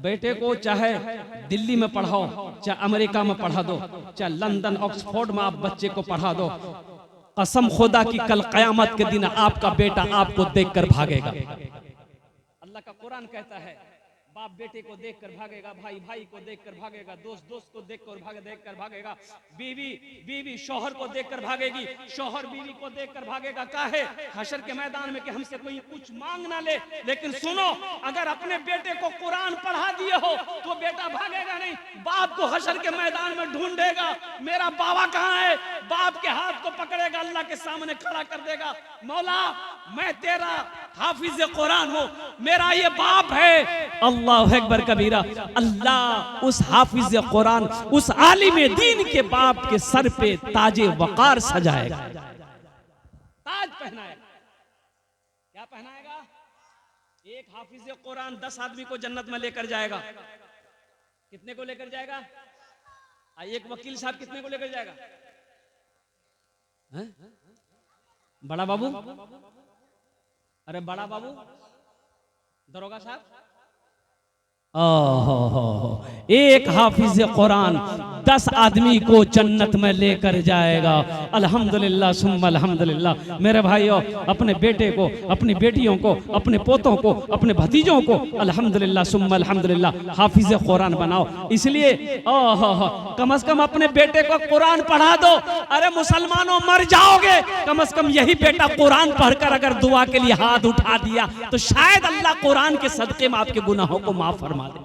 बेटे को चाहे दिल्ली में पढ़ाओ, चाहे अमेरिका में पढ़ा दो, चाहे लंदन ऑक्सफोर्ड में आप बच्चे को पढ़ा दो, कसम खुदा की कल कयामत के दिन आपका बेटा आपको देखकर भागेगा। अल्लाह का कुरान कहता है, बाप बेटे को देखकर भागेगा, भाई भाई को देखकर भागेगा, दोस्त दोस्त को देखकर भागेगा, बीवी बीवी शौहर को देखकर भागेगी, शौहर बीवी को देखकर भागेगा। काहे? हशर के मैदान में कि हमसे कोई कुछ मांग ना ले। लेकिन सुनो, अगर अपने बेटे को कुरान पढ़ा दिए हो तो बेटा भागेगा नहीं, बाप को हशर के मैदान में ढूंढेगा, मेरा बाबा कहाँ है, बाप के हाथ को पकड़ेगा, अल्लाह के सामने खड़ा कर देगा, मौला मैं तेरा हाफिज कुरान हूं, मेरा ये बाप है। अल्लाह अकबर कबीरा। अल्लाह उस हाफिज कुरान, उस आलिम दीन के बाप के सर पे ताजे वकार सजाएगा, ताज पहनाएगा। क्या पहनाएगा? एक हाफिज कुरान 10 आदमी को जन्नत में लेकर जाएगा। कितने को लेकर जाएगा? एक वकील साहब कितने को लेकर जाएगा? है? बड़ा बाबू, अरे बड़ा बाबू, दरोगा साहब, एक हाफिज कुरान 10 आदमी को जन्नत में लेकर जाएगा। अल्हम्दुलिल्लाह सुम्मा अल्हम्दुलिल्लाह। मेरे भाइयों, अपने बेटे को, अपनी बेटियों को, अपने पोतों को, अपने भतीजों को अल्हम्दुलिल्लाह सुम्मा अल्हम्दुलिल्लाह हाफिज कुरान बनाओ। इसलिए कम से कम अपने बेटे को कुरान पढ़ा दो। अरे मुसलमानों, मर जाओगे, कम से कम यही बेटा कुरान पढ़कर अगर दुआ के लिए हाथ उठा दिया तो शायद अल्लाह कुरान के सदके में आपके गुनाहों को माफ फरमा दे,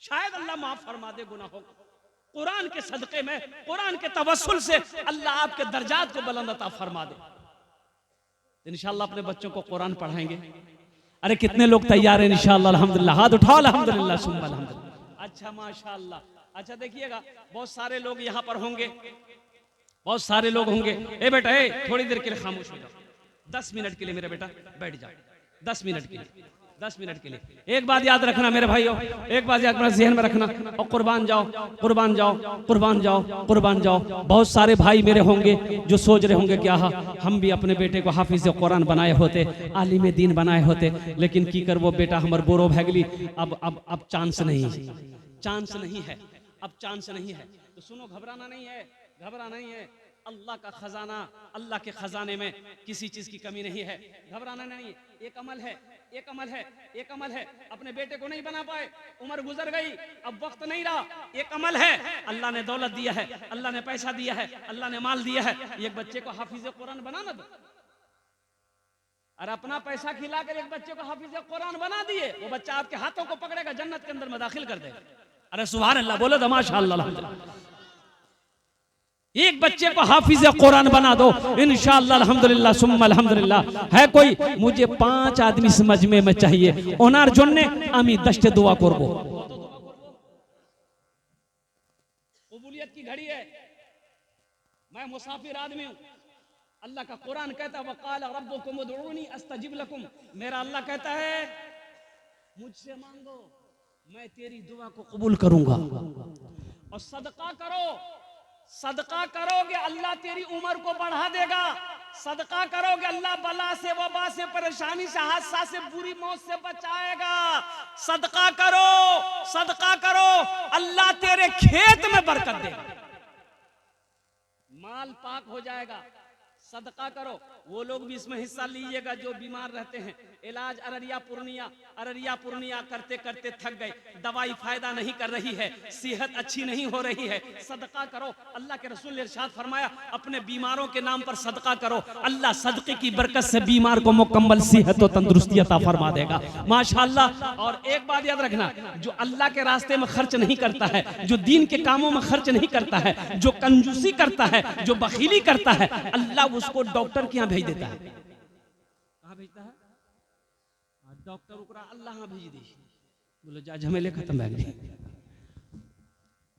शायद अल्लाह माफ फरमा दे गुनाहों को। कुरान के सदके में, कुरान के तवस्सुल से अल्लाह आपके दर्जात को बुलंद अता फरमा दे। इंशाअल्लाह अपने बच्चों को कुरान पढ़ाएंगे। अरे कितने लोग तैयार हैं? इंशाअल्लाह अल्हम्दुलिल्लाह, हाथ उठाओ अल्हम्दुलिल्लाह सुम्मा अल्हम्दुलिल्लाह। अच्छा माशाअल्लाह। अच्छा देखिएगा, बहुत सारे लोग यहाँ पर होंगे, बहुत सारे लोग होंगे। ए बेटा, ए थोड़ी देर के लिए खामोश हो जाओ, 10 मिनट के लिए मेरा बेटा बैठ जाओ, 10 मिनट के लिए, 10 मिनट के लिए। एक बात याद रखना मेरे भाइयों, एक बात याद ज़हन में रखना, और कुर्बान जाओ, कुर्बान जाओ, कुर्बान जाओ, कुर्बान जाओ। बहुत सारे भाई मेरे होंगे जो सोच रहे होंगे क्या हम भी अपने बेटे को हाफिज कुरान बनाए होते, आलिम दीन बनाए होते, लेकिन की कर वो बेटा हमर बोरो भैगली, अब चांस नहीं, चांस नहीं है, अब चांस नहीं है। तो सुनो, घबराना नहीं है, घबराना नहीं है। अल्लाह का खजाना, अल्लाह के खजाने में किसी चीज की कमी नहीं है, घबराना नहीं है। एक अमल है, एक अमल है, एक अमल है। अपने बेटे को नहीं बना पाए, उम्र गुजर गई, अब वक्त नहीं रहा, एक अमल है। अल्लाह ने दौलत दिया है, अल्लाह ने पैसा दिया है, अल्लाह ने माल दिया है, एक बच्चे को हाफिज कुरान बनाना दो। और अपना पैसा खिलाकर एक बच्चे को हाफिज कुरान बना दिए, वो बच्चा आपके हाथों को पकड़ेगा, जन्नत के अंदर में दाखिल कर देगा। अरे सुभान अल्लाह बोलो तो माशाअल्लाह अल्हम्दुलिल्लाह। एक बच्चे को हाफिज कुरान बना दो, इंशाअल्लाह अल्हम्दुलिल्लाह सुम्मा अल्हम्दुलिल्लाह। है कोई? मुझे 5 आदमी इस मजमे में चाहिए, ओनार जन्ने आमी 10 दुआ करब। कबूलियत की घड़ी है, मैं मुसाफिर आदमी हूं। अल्लाह का कुरान कहता है वक़ाल रब्बुकुम उदऊनी अस्तजिब लकुम। मेरा अल्लाह कहता है मुझसे मांगो, मैं तेरी दुआ को कबूल करूंगा। और सदका करो, सदका करोगे अल्लाह तेरी उम्र को बढ़ा देगा। सदका करोगे अल्लाह बला से, वबा से, परेशानी से, हादसा से, बुरी मौत से बचाएगा। सदका करो, सदका करो, अल्लाह तेरे खेत में बरकत देगा, माल पाक हो जाएगा। सदका करो। वो लोग भी इसमें हिस्सा लीजिएगा जो बीमार रहते हैं। इलाज अररिया पूर्णिया करते करते थक गए, दवाई फायदा नहीं कर रही है, सेहत अच्छी नहीं हो रही है, सदका करो। अल्लाह के रसूल ने इरशाद फरमाया, अपने बीमारों के नाम पर सदका करो, अल्लाह सदके की बरकत से बीमार को मुकम्मल सेहत और तंदुरुस्ती अता फरमा देगा, माशाअल्लाह। और एक बात याद रखना, जो अल्लाह के रास्ते में खर्च नहीं करता है, जो दीन के कामों में खर्च नहीं करता है, जो कंजूसी करता है, जो बखीली करता है, अल्लाह उसको डॉक्टर के यहाँ भेज देता है। कहाँ भेजता है? डॉक्टर उकरा अल्लाह भेज दी, बोलो जा झमेले खत्म है।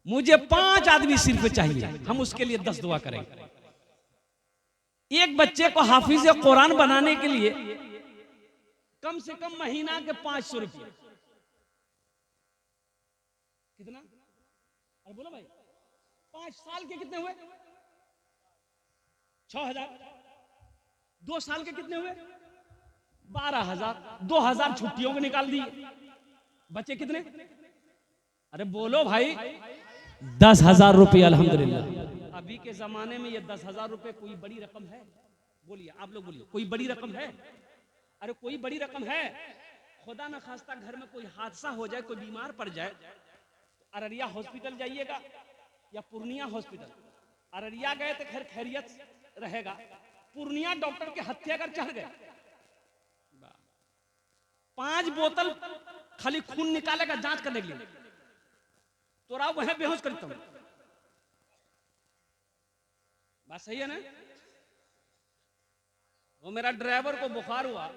मुझे 5 आदमी सिर्फ चाहिए, हम उसके लिए 10 दुआ करेंगे। एक बच्चे को हाफिज कुरान बनाने के लिए कम से कम महीना के 500 रुपये। कितना? अरे बोलो भाई, 5 साल के कितने हुए? 6000। 2 साल के कितने हुए? 12000। 2000 छुट्टियों को निकाल दिए, बचे कितने? अरे बोलो भाई, 10,000 रुपये। अल्हम्दुलिल्लाह अभी के जमाने में ये 10,000 रुपये कोई बड़ी रकम है? बोलिए, आप लोग बोलिए, कोई बड़ी रकम है? अरे कोई बड़ी रकम है? खुदा ना खास्ता घर में कोई हादसा हो जाए, कोई बीमार पड़ जाए, अररिया हॉस्पिटल जाइएगा या पूर्णिया हॉस्पिटल। अररिया गए तो खैर खैरियत रहेगा, पूर्णिया डॉक्टर के हत्या अगर चढ़ गए, 5 बोतल खाली खून निकालेगा जांच करने के लिए, तो राव वह बेहोश करता हूं। बात सही है ना? वो मेरा ड्राइवर को बुखार हुआ,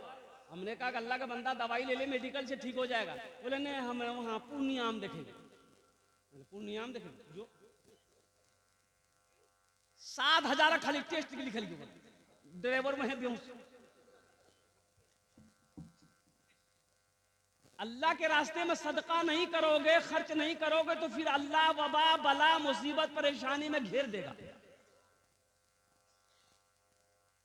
हमने कहा कि अल्लाह का बंदा दवाई ले ले, मेडिकल से ठीक हो जाएगा। बोले नहीं, हम वहां पूर्णियाम देखेंगे। पूर्णियाम देखेंगे जो 7,000 खाली टेस्ट के लिखल गया, ड्राइवर में बेहोश। अल्लाह के रास्ते में सदका नहीं करोगे, खर्च नहीं करोगे, तो फिर अल्लाह वबा बला मुसीबत परेशानी में घेर देगा।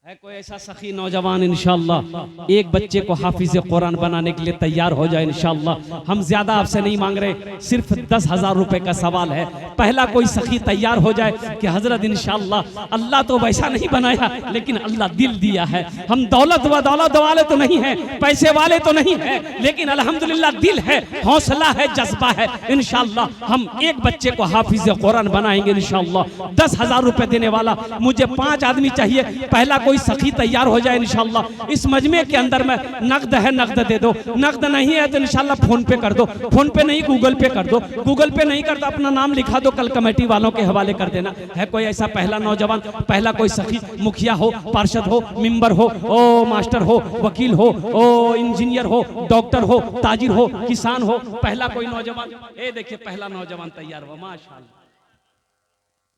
है कोई ऐसा सखी नौजवान इंशाअल्लाह एक बच्चे को हाफिज कुरान बनाने के लिए तैयार हो जाए इंशाअल्लाह। हम ज्यादा आपसे नहीं मांग रहे, सिर्फ 10,000 रुपए का सवाल है। पहला कोई सखी तैयार हो जाए कि हजरत इंशाअल्लाह, अल्लाह तो वैसा नहीं बनाया, लेकिन अल्लाह दिल दिया है। हम दौलत वाले तो नहीं है, पैसे वाले तो नहीं है, लेकिन अल्हम्दुलिल्लाह दिल है, हौसला है, जज्बा है। इंशाअल्लाह हम एक बच्चे को हाफिज कुरान बनाएंगे इंशाअल्लाह। 10,000 रुपए देने वाला मुझे 5 आदमी चाहिए। पहला कोई सखी तैयार हो जाए इंशाअल्लाह। इस मजमे के अंदर में नकद है, नकद दे दो, नकद नहीं है तो इंशाअल्लाह फोन पे कर दो, फोन पे नहीं गूगल पे कर दो, गूगल पे नहीं कर दो अपना नाम लिखा दो, कल कमेटी वालों के हवाले कर देना। है कोई ऐसा पहला नौजवान, पहला कोई सखी, मुखिया हो, पार्षद हो, मेंबर हो, ओ मास्टर हो, वकील हो, ओ इंजीनियर हो, डॉक्टर हो, ताजिर हो, किसान हो, पहला कोई नौजवान। ये देखिए पहला नौजवान तैयार हुआ, माशाअल्लाह,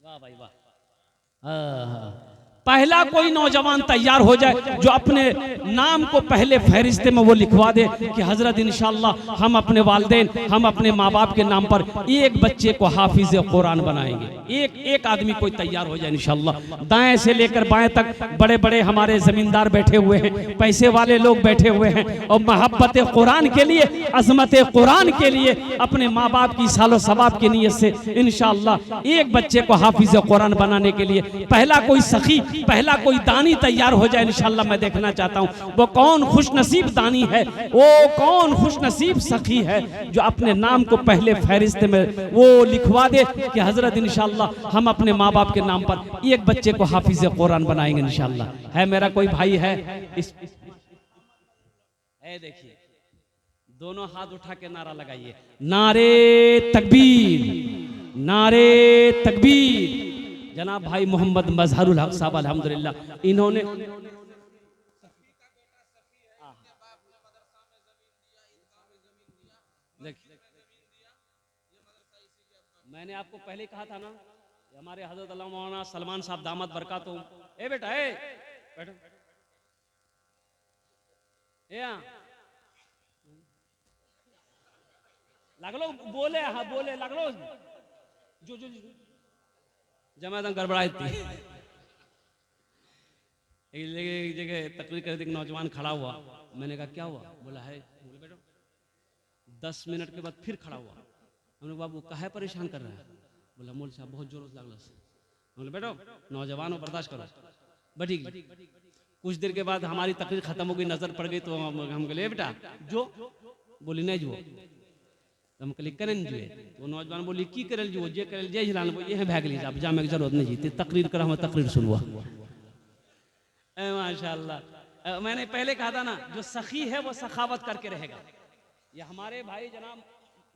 वाह भाई वाह। पहला कोई नौजवान तैयार हो जाए जो अपने नाम को पहले फहरिस्ते में वो लिखवा दे कि हजरत इंशाअल्लाह हम अपने वालिदैन, हम अपने माँ बाप के नाम पर एक बच्चे को हाफिज कुरान बनाएंगे। एक आदमी कोई तैयार हो जाए इंशाअल्लाह। दाएं से लेकर बाएं तक बड़े बड़े हमारे जमींदार बैठे हुए हैं, पैसे वाले लोग बैठे हुए हैं, और मोहब्बत कुरान के लिए, अजमत कुरान के लिए, अपने माँ बाप की सालो सवाब की नीयत से इंशाअल्लाह एक बच्चे को हाफिज कुरान बनाने के लिए पहला कोई सखी, पहला कोई दानी तैयार हो जाए इंशाअल्लाह। मैं देखना चाहता हूं वो कौन खुशनसीब दानी है, वो कौन खुशनसीब सखी है जो अपने नाम को पहले फहरिस्त में वो लिखवा दे कि हजरत इंशाअल्लाह हम अपने माँ बाप के नाम पर एक बच्चे को हाफिज कुरान बनाएंगे इंशाअल्लाह। है मेरा कोई भाई है इस देखिए दोनों हाथ उठा के नारा लगाइए, नारे तकबीर, नारे तकबीर। जनाब भाई मोहम्मद मजहरुल हक साहब अल्हम्दुलिल्लाह, इन्होंने मैंने आपको पहले कहा था ना, हमारे हजरत अल्लाह मौलाना सलमान साहब दामद बरकातुहू, ए बेटा ए बैठो, लगलो बोले, हाँ बोले लगलो जो जमा एकदम गड़बड़ाई थी। एक जगह तकरीर कर एक नौजवान खड़ा हुआ, मैंने कहा क्या हुआ? बोला है, बोले बेटो 10 मिनट के बाद फिर खड़ा हुआ। हमने बाबू काहे परेशान कर रहा है? बोला मोल साहब बहुत जोर से लगल। बोले बेटो नौजवान हो, बर्दाश्त करो, बैठी। कुछ देर के बाद हमारी तकरीर खत्म हो गई, नजर पड़ गई तो हम कहले बेटा जो, बोली नहीं जो, हम कहले करें जो। वो नौजवान बोली की करल जो, जे करल जे हिलान ये भाग ली आप जामे की जरूरत नहीं जीती, तकरीर कर हम तकरीर सुनवा। माशाअल्लाह, मैंने पहले कहा था ना, जो सखी है वो सखावत करके रहेगा। ये हमारे भाई जनाब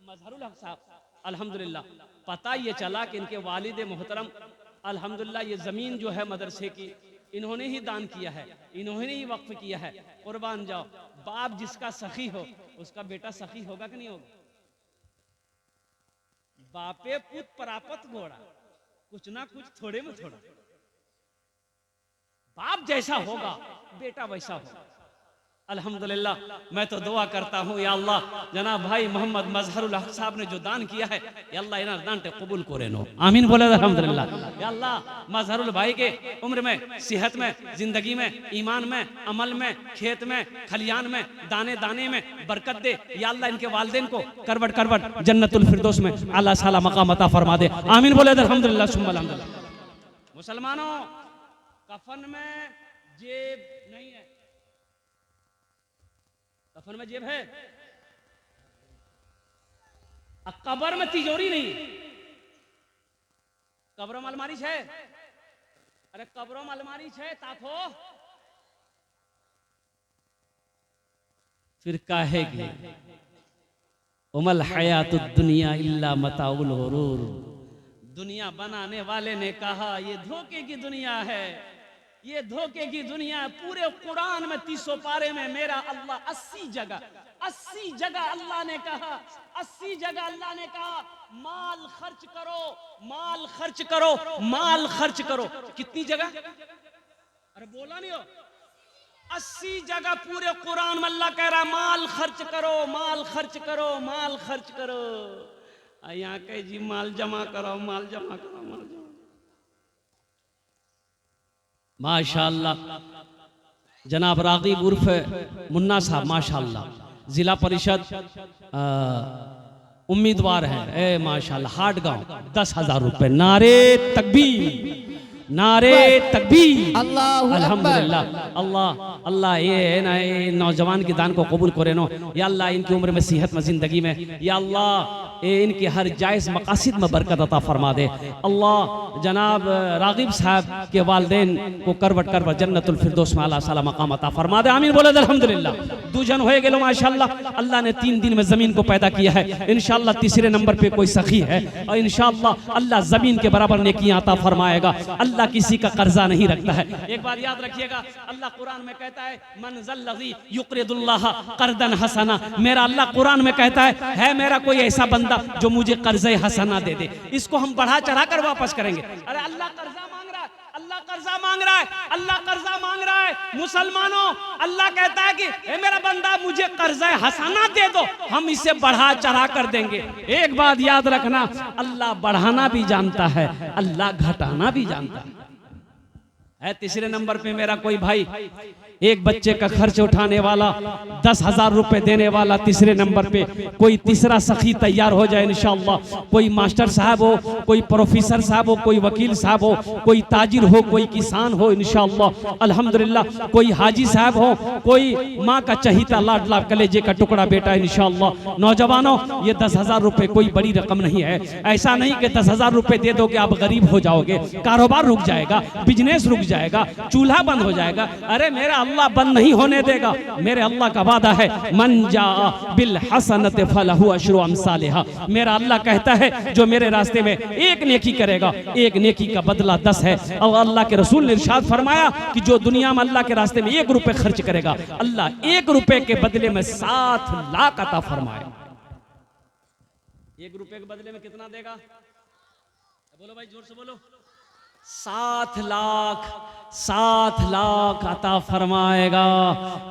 मजहरुल हक साहब, अल्हम्दुलिल्लाह पता ये चला कि इनके वालिद मोहतरम अल्हम्दुलिल्लाह ये ज़मीन जो है मदरसे की इन्होंने ही दान किया है, इन्होंने ही वक्फ किया है। कुर्बान जाओ, बाप जिसका सखी हो उसका बेटा सखी होगा कि नहीं होगा? बापे पुत परापत घोड़ा, कुछ ना कुछ थोड़े में थोड़ा। बाप जैसा होगा बेटा वैसा होगा। अल्हम्दुलिल्लाह मैं तो दुआ करता हूँ या अल्लाह जनाब भाई मोहम्मद मजहरुल हक साहब ने जो दान किया है या अल्लाह इन्हें दान ते कबूल करे नो, आमीन बोले अल्हम्दुलिल्लाह। या अल्लाह मजहरुल भाई के उम्र में, सेहत में, जिंदगी में, ईमान में, अमल में, खेत में, खलियान में, दाने दाने में बरकत दे। या अल्लाह इनके वालिदैन को करवट करवट जन्नतुल फिरदौस में अल्लाह साला मकाम अता फरमा दे, आमीन बोले अल्हम्दुलिल्लाह सुम्मा अल्हम्दुलिल्लाह। मुसलमानों, कफन में जेब नहीं है, कफन में जेब है, कब्र में तिजोरी नहीं, कब्र में अलमारी है। अरे कब्रों में अलमारी है ताथो, फिर काहेगी उमल हयातुद दुनिया इल्ला मताउल गुरूर। दुनिया बनाने वाले ने कहा ये धोखे की दुनिया है, ये धोखे की दुनिया। पूरे कुरान में 300 पारे में मेरा अल्लाह 80 जगह अल्लाह ने कहा, 80 जगह अल्लाह ने कहा माल खर्च करो, माल खर्च करो, माल खर्च करो। कितनी जगह? अरे बोला नहीं हो, 80 जगह पूरे कुरान में अल्लाह कह रहा माल खर्च करो, माल खर्च करो, माल खर्च करो। यहाँ कह जी माल जमा करो, माल जमा करो, माल जमा। माशाअल्लाह जनाब रागीब उर्फ मुन्ना साहब माशाअल्लाह जिला परिषद उम्मीदवार हैं, ए माशाअल्लाह हाट गांव 10,000 रुपए। नारे तकबीर, नारे तकबीर, अल्हम्दुलिल्लाह। अल्लाह अल्लाह ये ना नौजवान के दान को कबूल करे नो या अल्लाह, इनकी उम्र में, सेहत में, जिंदगी में या अल्लाह इनके हर जायज़ मकासिद में बरकत अता फरमा दे। अल्लाह जनाब रागिब साहब के वालिदैन को करवट करवट जन्नतुल फिरदौस में अल्लाह साला मकाम अता फरमा दे, आमीन बोले अल्हम्दुलिल्लाह। दूजन हो गेलो माशाअल्लाह, अल्लाह ने 3 दिन में जमीन को पैदा किया है। इंशाअल्लाह तीसरे नंबर पे कोई सखी है और इंशाअल्लाह अल्लाह जमीन के बराबर नेकियां अता फरमाएगा। अल्लाह किसी का कर्जा नहीं रखता है। एक बात याद रखिएगा, अल्लाह कुरान में कहता है मन ज़ल्लज़ी युक़रिदुल्लाह क़र्दन हसना। मेरा अल्लाह कुरान में कहता है मेरा कोई ऐसा बंदा जो मुझे कर्ज़े हसना दे दे, इसको हम बढ़ा चढ़ा कर वापस करेंगे। अरे अल्लाह कर्जा मांग रहा है, अल्लाह कर्जा मांग रहा है, अल्लाह कर्जा मांग रहा है। मुसलमानों, अल्लाह कहता है कि ए मेरा बंदा मुझे कर्जा हसना दे दो, हम इसे बढ़ा चढ़ा कर देंगे। एक बात याद रखना, अल्लाह बढ़ाना भी जानता है, अल्लाह घटाना भी जानता है। तीसरे नंबर पे मेरा कोई भाई एक बच्चे का खर्च उठाने वाला, 10,000 रुपए देने वाला, तीसरे नंबर पे कोई तीसरा सखी तैयार हो जाए इंशाअल्लाह। कोई मास्टर साहब हो, कोई प्रोफेसर साहब हो, कोई वकील साहब हो, कोई ताजिर हो, कोई किसान हो इंशाअल्लाह अल्हम्दुलिल्लाह, कोई हाजी साहब हो, कोई माँ का चहीता लाडला कलेजे का टुकड़ा बेटा इंशाअल्लाह। नौजवानों, ये 10,000 रुपए कोई बड़ी रकम नहीं है। ऐसा नहीं कि 10,000 रुपए दे दोगे आप गरीब हो जाओगे, कारोबार रुक जाएगा, बिजनेस रुक जाएगा, चूल्हा बंद हो जाएगा। अरे मेरा अल्लाह बंद नहीं होने देगा। मेरे अल्लाह का वादा है मन जा बिल हसनत फलहु अशरु अमसालिहा। मेरा अल्लाह कहता है जो मेरे रास्ते में एक नेकी करेगा, एक नेकी का बदला 10 है। और अल्लाह के रसूल ने इरशाद फरमाया कि जो दुनिया में अल्लाह के रास्ते में 1 रुपए खर्च करेगा, अल्लाह 1 रुपए के बदले में 7 लाख अता फरमाएगा। 1 रुपए के बदले में कितना देगा? बोलो भाई जोर से बोलो। 7 लाख 7 लाख अता फरमाएगा।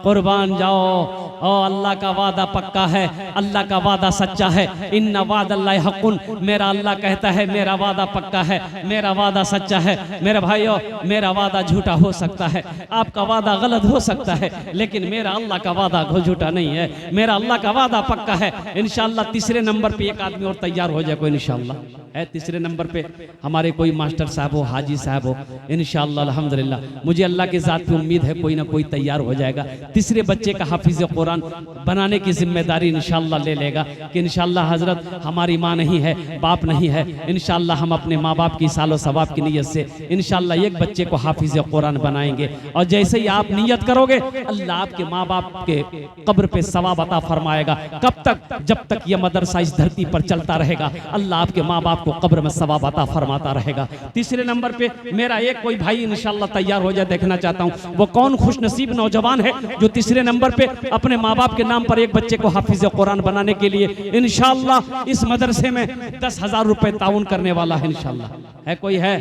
कुर्बान जाओ। और अल्लाह का वादा पक्का है, अल्लाह का वादा सच्चा है। इन्ना वादल्लाहि हक़्क़ुन, मेरा अल्लाह कहता है मेरा वादा पक्का है, मेरा वादा सच्चा है। मेरे भाइयों, मेरा वादा झूठा हो सकता है, आपका वादा गलत हो सकता है, लेकिन मेरा अल्लाह का वादा झूठा नहीं है। मेरा अल्लाह का वादा पक्का है। इंशाअल्लाह तीसरे नंबर पे एक आदमी और तैयार हो जाए कोई, इंशाअल्लाह है तीसरे नंबर पे हमारे कोई मास्टर साहब हो, हाजी साहब हो, इंशाअल्लाह अल्हम्दुलिल्लाह। मुझे अल्लाह की ज़ात पे उम्मीद है कोई ना कोई तैयार हो जाएगा। तीसरे बच्चे का हाफिज़ कुरान बनाने की जिम्मेदारी इंशाअल्लाह ले लेगा कि इंशाअल्लाह हजरत हमारी माँ नहीं है, बाप नहीं है, इंशाअल्लाह हम अपने माँ बाप की सालो सवाब की नीयत से इंशाअल्लाह एक बच्चे को हाफिज़ कुरान बनाएंगे। और जैसे ही आप नीयत करोगे, अल्लाह आपके माँ बाप के कब्र पे सवाब अता फरमाएगा। कब तक? जब तक ये मदरसा इस धरती पर चलता रहेगा, अल्लाह आपके माँ बाप को कब्र में सवाब अता फरमाता रहेगा। तीसरे नंबर पे मेरा एक कोई भाई इंशाअल्लाह तैयार हो जाए, देखना चाहता हूँ वो कौन खुशनसीब नौजवान है जो तीसरे नंबर पे अपने माँ बाप के नाम पर एक बच्चे को हाफिज कुरान बनाने के लिए इंशाअल्लाह इस मदरसे में 10,000 रुपए ताउन करने वाला है। इंशाअल्लाह है कोई है?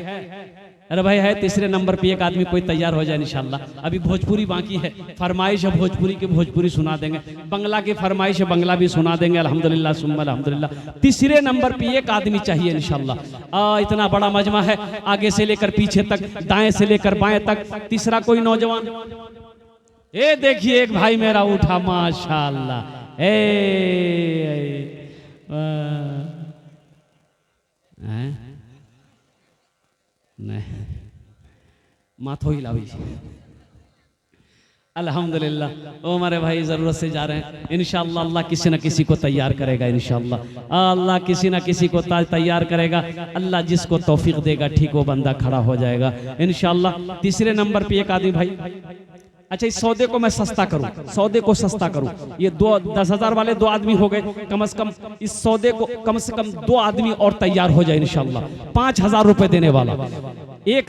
अरे भाई है तीसरे नंबर पे एक आदमी कोई तैयार हो जाए इंशाअल्लाह। अभी भोजपुरी बाकी है, फरमाइश है भोजपुरी की भोजपुरी सुना देंगे, बंगला की फरमाइश है बंगला भी सुना देंगे अल्हम्दुलिल्लाह सुम्मा अल्हम्दुलिल्लाह। तीसरे नंबर पे एक आदमी चाहिए इंशाअल्लाह। इतना बड़ा मजमा है, आगे से लेकर पीछे तक, दाएं से लेकर बाएं तक। तीसरा कोई नौजवान, ये देखिए एक भाई मेरा उठा माशाअल्लाह। नहीं माथो ही लावी अल्हम्दुलिल्लाह। ओ हमारे भाई जरूरत से जा रहे हैं, इंशाअल्लाह अल्लाह किसी न किसी को तैयार करेगा। इंशाअल्लाह अल्लाह किसी न किसी को तैयार करेगा। अल्लाह जिसको तौफीक देगा ठीक वो बंदा खड़ा हो जाएगा इंशाअल्लाह। तीसरे नंबर पे एक आदमी भाई, अच्छा इस सौदे को मैं सस्ता करूं, सौदे को सस्ता करूं। ये 10,000 वाले 2 आदमी हो गए, कम से कम इस सौदे को कम से कम 2 आदमी और तैयार हो जाए इंशाअल्लाह। 5,000 रुपए देने वाला एक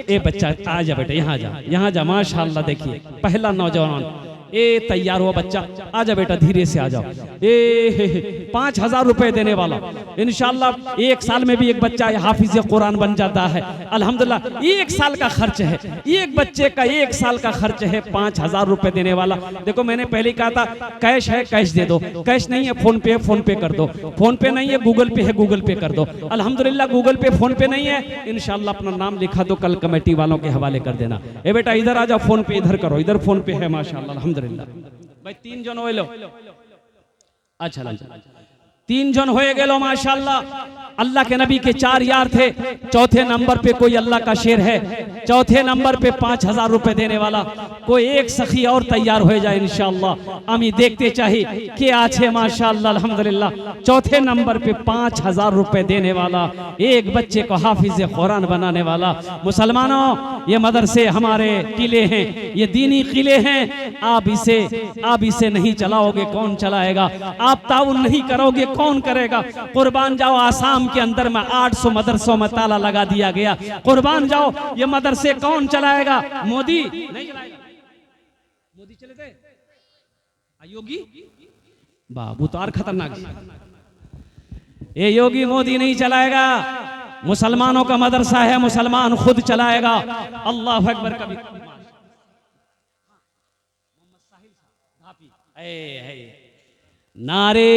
ए बच्चा आ जा बेटा, यहाँ जा माशाअल्लाह। देखिए पहला नौजवान, ए तैयार हुआ बच्चा, आजा बेटा धीरे से आ जाओ। 5,000 रुपए देने वाला इंशाअल्लाह। 1 साल में भी एक बच्चा हाफिज कुरान बन जाता है अल्हम्दुलिल्लाह। 1 साल का खर्च है, एक बच्चे का 1 साल का खर्च है 5,000 रुपए देने वाला। देखो मैंने पहले कहा था कैश है कैश दे दो, कैश नहीं है फोन पे है फोन पे कर दो, फोन पे नहीं है गूगल पे है गूगल पे कर दो। अल्हम्दुलिल्लाह गूगल पे फोन पे नहीं है, इंशाअल्लाह अपना नाम लिखा दो, कल कमेटी वालों के हवाले कर देना। ए बेटा इधर आ जाओ, फोन पे इधर करो, इधर फोन पे है माशाअल्लाह अल्हम्दुलिल्लाह। भाई 3 जन हो लो, अच्छा 3 जन हो गए माशाअल्लाह। अल्लाह के नबी के 4 यार थे। चौथे नंबर पे कोई अल्लाह का शेर है, चौथे नंबर पे 5,000 रुपए देने वाला कोई एक सखी और तैयार हो जाए इंशाअल्लाह। आमी देखते चाहिए के आछे माशाअल्लाह अल्हम्दुलिल्लाह। चौथे नंबर पे 5,000 रुपए देने वाला एक बच्चे को हाफिज कुरान बनाने वाला। मुसलमानों ये मदरसे हमारे किले हैं, ये दीनी किले हैं। आप इसे नहीं चलाओगे कौन चलाएगा? आप ताउन नहीं करोगे कौन करेगा? कुर्बान जाओ आसाम के अंदर में 800 मदरसों में ताला लगा दिया गया। कुर्बान जाओ ये मदरसे कौन चलाएगा? मोदी नहीं चलाएगा। मोदी चले गए, योगी बाबू तो और खतरनाक। ये योगी मोदी नहीं चलाएगा, मुसलमानों का मदरसा है, मुसलमान खुद चलाएगा। अल्लाह अकबर। कभी नारे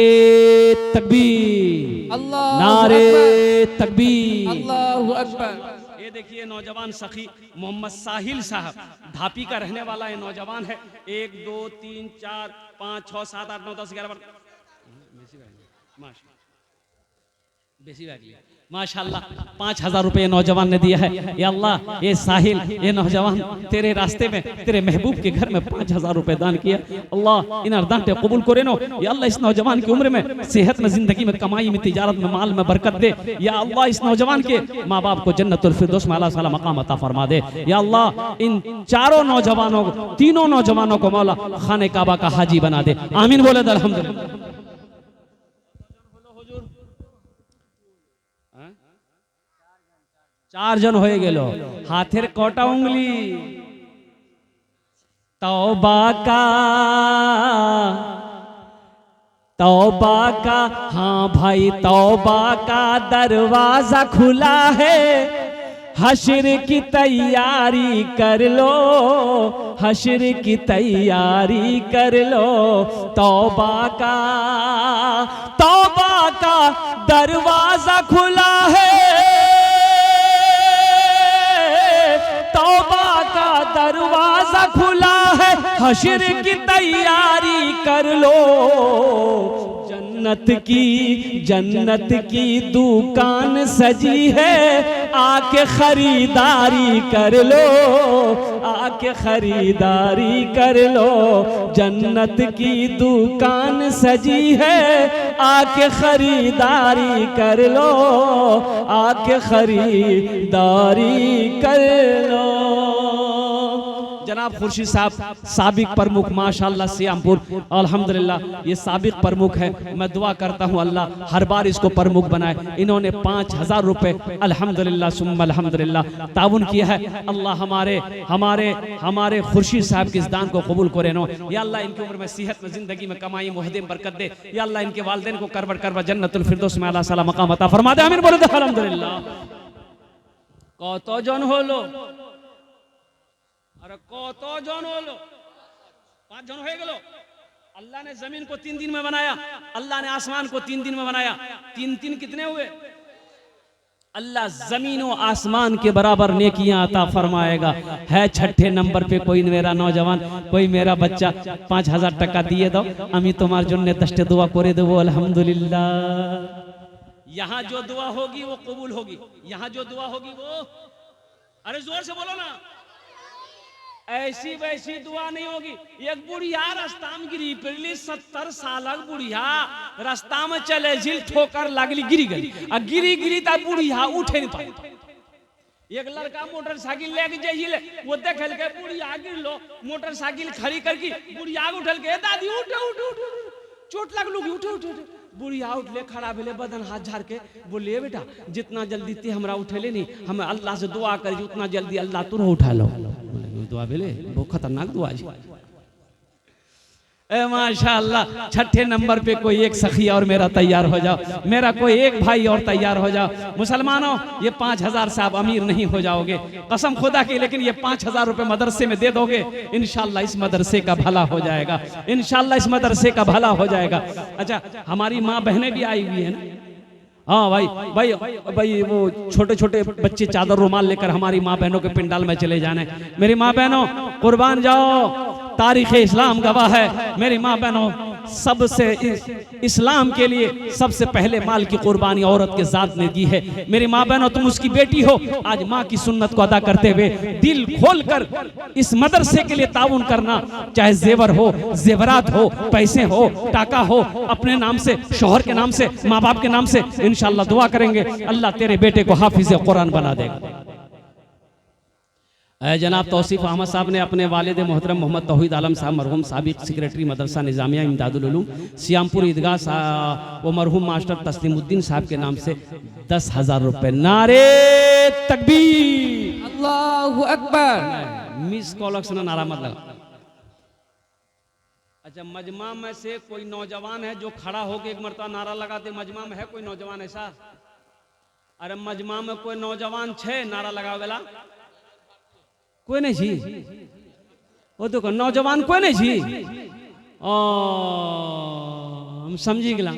तकबीर, नारे तकबीर, अल्लाहु अकबर। ये देखिए नौजवान सखी मोहम्मद साहिल साहब धापी का रहने वाला ये नौजवान है। 1 2 3 4 5 6 7 8 9 10 11 माशाअल्लाह 5,000 रुपए नौजवान ने दिया है। या अल्लाह ये साहिल ये नौजवान तेरे रास्ते में तेरे महबूब के घर में 5,000 रुपए दान किया। अल्लाह इन अर्दाते कबूल करे नो। या अल्लाह इस नौजवान की उम्र में सेहत में जिंदगी में कमाई में तिजारत में माल में बरकत दे। या अल्लाह इस नौजवान के माँ बाप को जन्नतुल फिरदौस में आला साला मकाम अता फरमा दे। या अल्लाह इन चारों नौजवानों को, तीनों नौजवानों को मौला खाने काबा का हाजी बना दे। आमीन बोले अल्हम्दुलिल्लाह। 4 जन हो गेलो, हाथेर कोटा उंगली। तौबा का हाँ भाई तौबा का दरवाजा खुला है, हश्र की तैयारी कर लो, हश्र की तैयारी कर लो, तौबा का दरवाजा खुला है, तौबा का दरवाजा खुला है, हश्र की तैयारी कर लो, जन्नत की दुकान सजी है, आके खरीदारी कर लो, आके खरीदारी कर लो, जन्नत की दुकान सजी है, आके खरीदारी कर लो, आके खरीदारी कर लो। जनाब खुर्शीद साहब साबिक प्रमुख माशाल्लाह सियामपुर, अल्हम्दुलिल्लाह ये साबिक प्रमुख है। मैं दुआ करता हूँ अल्लाह हर बार इसको प्रमुख बनाए। इन्होंने 5,000 रुपए अल्हम्दुलिल्लाह सुम्मा अल्हम्दुलिल्लाह ताउन किया है। अल्लाह हमारे खुर्शीद साहब के इस दान को कबूल करे नो। या अल्लाह इनकी उम्र में सेहत में जिंदगी में कमाई मुहदे में बरकत दे। या अल्लाह इनके वालिदैन को करबट जन्नतुल फिरदौस में अल्लाह सला मकाम अता फरमा दे। आमीन बोलो अल्हम्दुलिल्लाह। कतজন হলো? अरे कतজন হলো? 5 जन हो गए। अल्लाह ने जमीन को 3 दिन में बनाया, अल्लाह ने आसमान को 3 दिन में बनाया। 3 कितने हुए? अल्लाह जमीन और आसमान के बराबर नेकियां अता फरमाएगा। है 6ठे नंबर पे कोई मेरा नौजवान, कोई मेरा बच्चा 5,000 টাকা दिए दो, আমি তোমার জন্য 10টে दुआ করে দেব अल्हम्दुलिल्लाह। यहाँ जो दुआ होगी वो कबूल होगी, यहाँ जो दुआ होगी वो, अरे जोर से बोलो ना, ऐसी वैसी दुआ नहीं होगी। एक बुढ़िया रास्ता में गिरी पड़ली, 70 सालक बुढ़िया रास्ता में चले झिल ठोकर लागली, गिरी गई। आ गिरी ता बुढ़िया उठे नहीं पाई। एक लड़का मोटरसाइकिल लेके जाइए, वो देखल के बुढ़िया गिर लो, मोटरसाइकिल खड़ी करके बुढ़िया उठल के, दादी उठ उठ उठ, चोट लगलू की, उठ उठ। बुढ़िया उठले, खड़ा भेले, बदन हाथ झाड़ के बोले बेटा जितना जल्दी ते हमरा उठेले नहीं, हम अल्लाह से दुआ करी उतना जल्दी अल्लाह तुर उठा लो। दुआ भेले बहुत खतरनाक दुआ जी। ए माशाअल्लाह 6ठे नंबर पे कोई एक सखी और मेरा तैयार हो जाओ, मेरा कोई एक भाई और तैयार हो जाओ। मुसलमानों ये 5,000 से आप अमीर नहीं हो जाओगे कसम खुदा की, लेकिन ये 5,000 रुपए मदरसे में दे दोगे, इंशाल्लाह इस मदरसे का भला हो जाएगा, इंशाल्लाह इस मदरसे का भला हो जाएगा। अच्छा हमारी माँ बहनें भी आई हुई है ना, हाँ भाई वो छोटे छोटे बच्चे चादर रुमाल लेकर हमारी माँ बहनों के पिंडाल में चले जाने। मेरी माँ बहनों कुर्बान जाओ, तारीख इस्लाम गवाह है। मेरी माँ बहनों सबसे इस्लाम के लिए सबसे पहले माल की कुर्बानी औरत के जात ने की है। मेरी माँ बहनों तुम उसकी बेटी हो, आज माँ की सुन्नत को अदा करते हुए दिल खोल कर इस मदरसे के लिए ताउन करना, चाहे जेवर हो, जेवरात हो, पैसे हो, टाका हो, अपने नाम से, शोहर के नाम से, माँ बाप के नाम से, इंशाल्लाह दुआ करेंगे अल्लाह तेरे बेटे को हाफिज कुरान बना देगा। जनाब तौसीफ अहमद साहब ने अपने वालिद मोहतरम मोहम्मद तौहीद आलम साहब मरहूम साबिक सेक्रेटरी मदरसा निज़ामिया इमदादुल उलूम सियामपुर ईदगाह वो मरहूम मास्टर तस्लीमुद्दीन साहब के नाम से 10,000 रुपए। नारे तकबीर, अल्लाहु अकबर। मिस कॉलक्स ना नारा मत लगा। अच्छा मजमा में से कोई नौजवान है जो खड़ा होकर एक मरतबा नारा लगाते? मजमा में है कोई नौजवान ऐसा? अरे मजमा में कोई नौजवान छे नारा लगावेला? कोई नहीं जी, वो तो नौजवान कोई नहीं जी। हम समझी गला।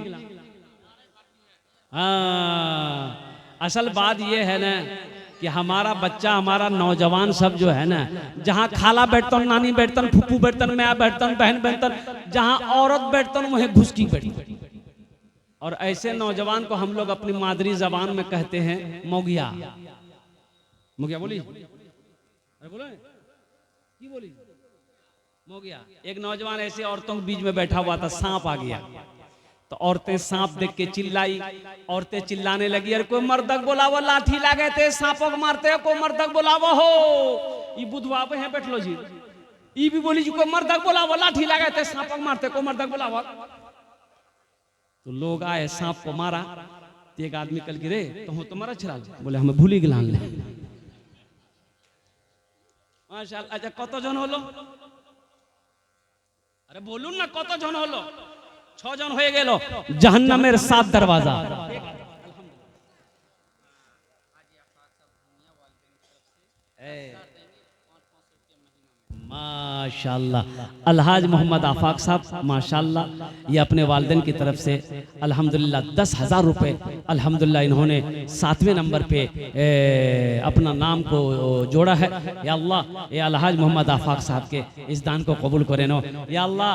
असल बात ये है ना कि हमारा बच्चा, हमारा नौजवान सब जो है ना, जहाँ खाला बैठतन, नानी बैठतन, फूफू बैठतन, मैं बैठतन, बहन बैठतन, जहाँ औरत बैठतन वहीं घुसकी बैठतन। और ऐसे नौजवान को हम लोग अपनी मादरी जबान में कहते हैं मोगिया। मोगिया बोली, अरे बोलो की बोली मोगिया। एक नौजवान ऐसे औरतों के बीच में बैठा हुआ था, सांप आ गया तो औरतें सांप देख के चिल्लाई, औरतें चिल्लाने लगी, अरे कोई मर्दक बुलावो, लाठी लागे थे सांपों को मारते, कोई मर्दक बुलावो हो। ये बुधवा पे है बैठ लो जी, ये भी बोली जी कोई मर्दक बुलावो, लाठी लागे थे सांपों को मारते, कोई मर्दक बुलावो। तो लोग आए, सांप को मारा। एक आदमी कल गिरे तो तुम्हारा छिड़ा, बोले हमें भूली गिलान ले। माशाअल्लाह। अच्छा কতজন হলো? আরে বলুন না কতজন হলো? 6 জন হয়ে গেল। জাহান্নামের 7 দরওয়াজা। माशाल्लाह। अलहाज मोहम्मद आफाक साहब माशाल्लाह, ये अपने वालिदैन की तरफ से अल्हम्दुलिल्लाह 10,000 रुपये अल्हम्दुलिल्लाह इन्होंने 7वें नंबर पे अपना नाम को जोड़ा है। या अल्लाह, ये अलहाज मोहम्मद आफाक साहब के इस दान को कबूल करे नो। या अल्लाह,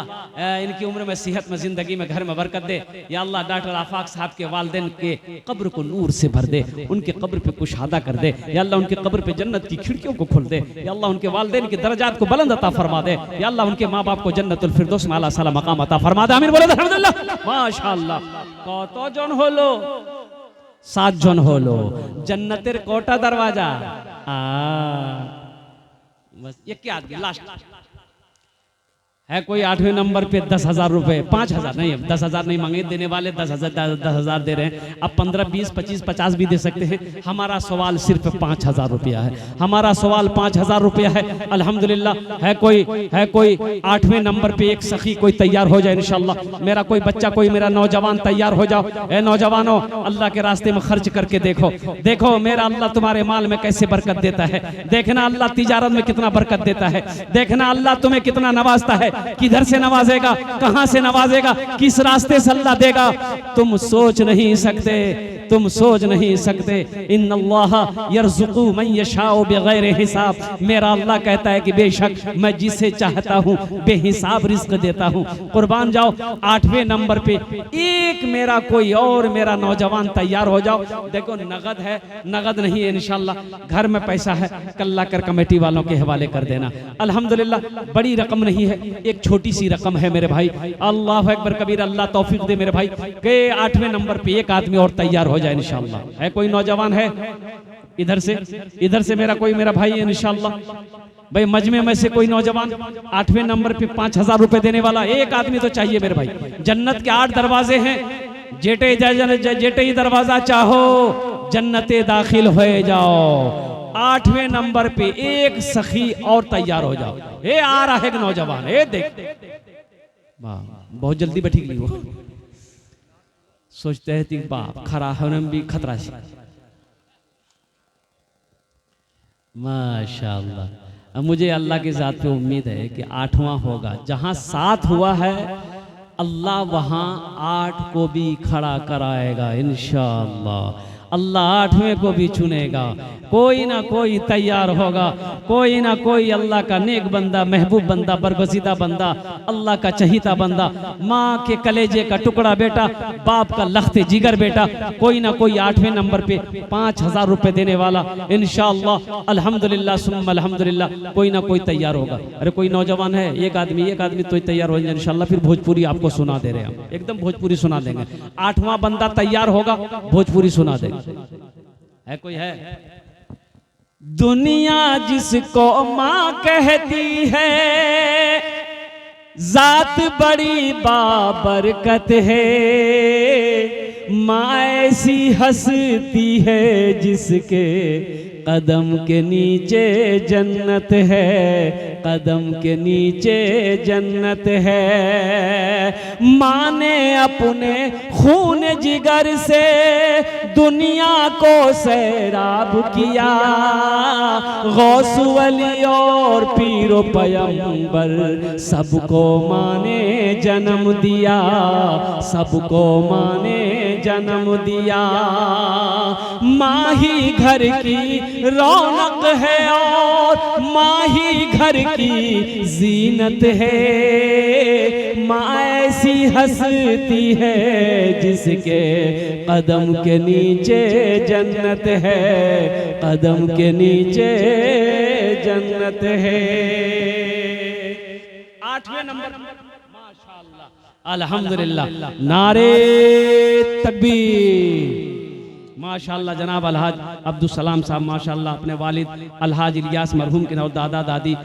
इनकी उम्र में, सेहत में, ज़िंदगी में, घर में बरकत दे। या अल्लाह, डॉक्टर आफाक साहब के वालिदैन के कब्र को नूर से भर दे, उनके कब्र पे कुशादा कर दे। या अल्लाह, उनके कब्र पे जन्नत की खिड़कियों को खोल दे। या अल्लाह, उनके वालिदैन के दर्जात को बुलंद अता फरमा दे। या अल्लाह, उनके माँ बाप को जन्नतुल फिरदौस में आला साला मकाम अता फरमा दे। आमीन बोले अल्हम्दुलिल्लाह। माशाअल्लाह। কতজন হলো? 7 জন হলো। जन्नतेर कोटा दरवाजा। बस ये क्या लास्ट है। कोई 8वें नंबर पे 10,000 रुपए, 5,000 नहीं, 10,000 नहीं मांगे, देने वाले 10,000 दे रहे हैं। अब 15, 20, 25, 50 भी दे सकते हैं। हमारा सवाल सिर्फ 5,000 रुपया है। हमारा सवाल 5,000 रुपया है। अल्हम्दुलिल्लाह। है कोई 8वें नंबर पे एक सखी कोई तैयार हो जाए इंशाल्लाह। मेरा कोई बच्चा, कोई मेरा नौजवान तैयार हो जाओ। ए नौजवानों, अल्लाह के रास्ते में खर्च करके देखो मेरा अल्लाह तुम्हारे माल में कैसे बरकत देता है। देखना अल्लाह तिजारत में कितना बरकत देता है। देखना अल्लाह तुम्हें कितना नवाजता है। किधर से नवाजेगा, कहां से नवाजेगा, किस रास्ते से अल्लाह देगा, तुम सोच नहीं सकते, तुम सोच नहीं सकते। इन्नल्लाह यर्ज़ुक़ु मन यशाउ बिगैर हिसाब। मेरा अल्लाह कहता है कि बेशक मैं जिसे चाहता हूँ बेहिसाब रिज़्क़ देता हूँ। कुर्बान जाओ। 8वें नंबर पे एक मेरा कोई और मेरा नौजवान तैयार हो जाओ। देखो नगद है, नगद नहीं है इंशाल्लाह। घर में पैसा है, कल्ला कर कमेटी वालों के हवाले कर देना। अल्हम्दुलिल्लाह। बड़ी रकम नहीं है, एक छोटी सी रकम है मेरे भाई। अल्लाह अकबर कबीर। अल्लाह तौफीक दे मेरे भाई के 8वें नंबर पे एक आदमी और तैयार हो जाए इंशाल्लाह। है कोई नौजवान है इधर से मेरा कोई मेरा भाई है इंशाल्लाह। भाई मजमे में से कोई नौजवान 8वें नंबर पे 5,000 रुपए देने वाला एक आदमी तो चाहिए मेरे भाई। जन्नत के 8 दरवाजे हैं। जेटे ही दरवाजा चाहो जन्नते दाखिल हो जाओ। 8वें नंबर पे एक सखी और तैयार हो जाओ। ये आ रहा है एक नौजवान, ये देख वाह, बहुत जल्दी बैठी गई वो। सोचते हैं बाप खरा होने में भी खतरा से। माशाअल्लाह। अब मुझे अल्लाह की ज़ात पे उम्मीद है कि 8वां होगा। जहां 7 हुआ है अल्लाह वहां 8 को भी खड़ा कराएगा इंशाअल्लाह। अल्लाह 8वें को भी चुनेगा। कोई ना कोई तैयार होगा, कोई ना कोई अल्लाह का नेक बंदा, महबूब बंदा, बरगज़ीदा बंदा, अल्लाह का चहीता बंदा, माँ के कलेजे का टुकड़ा बेटा, बाप का लख्ते जिगर बेटा, कोई ना कोई 8वें नंबर पे 5,000 रुपए देने वाला इंशाअल्लाह। अल्हम्दुलिल्लाह सुम्मा अल्हम्दुलिल्लाह। कोई ना कोई तैयार होगा। अरे कोई नौजवान है, एक आदमी तो तैयार हो जाए इंशाअल्लाह। फिर भोजपुरी आपको सुना दे रहे हैं हम, एकदम भोजपुरी सुना देंगे। 8वां बंदा तैयार होगा, भोजपुरी सुना देंगे। है कोई है? दुनिया जिसको माँ कहती है, जात बड़ी बाबरकत है। माँ ऐसी हंसती है जिसके कदम के नीचे जन्नत है, कदम के नीचे जन्नत है। माँ ने अपने खून जिगर से दुनिया को सैराब किया। गौस वली और पीरो पैगंबर सबको माँ ने जन्म दिया, सबको माँ ने जन्म दिया। माँ ही घर की रौनक है और माँ ही घर की जीनत है। माँ ऐसी हंसती है जिसके कदम के नीचे जन्नत है, कदम के नीचे जन्नत है। 8वें नंबर माशाअल्लाह अल्हम्दुलिल्लाह। नारे तकबीर। माशाअल्लाह। जनाब अलहाज अब्दुल सलाम साहब माशाअल्लाह अपने वालिद अलहाज इलियास मरहूम के नाम, दादा दादी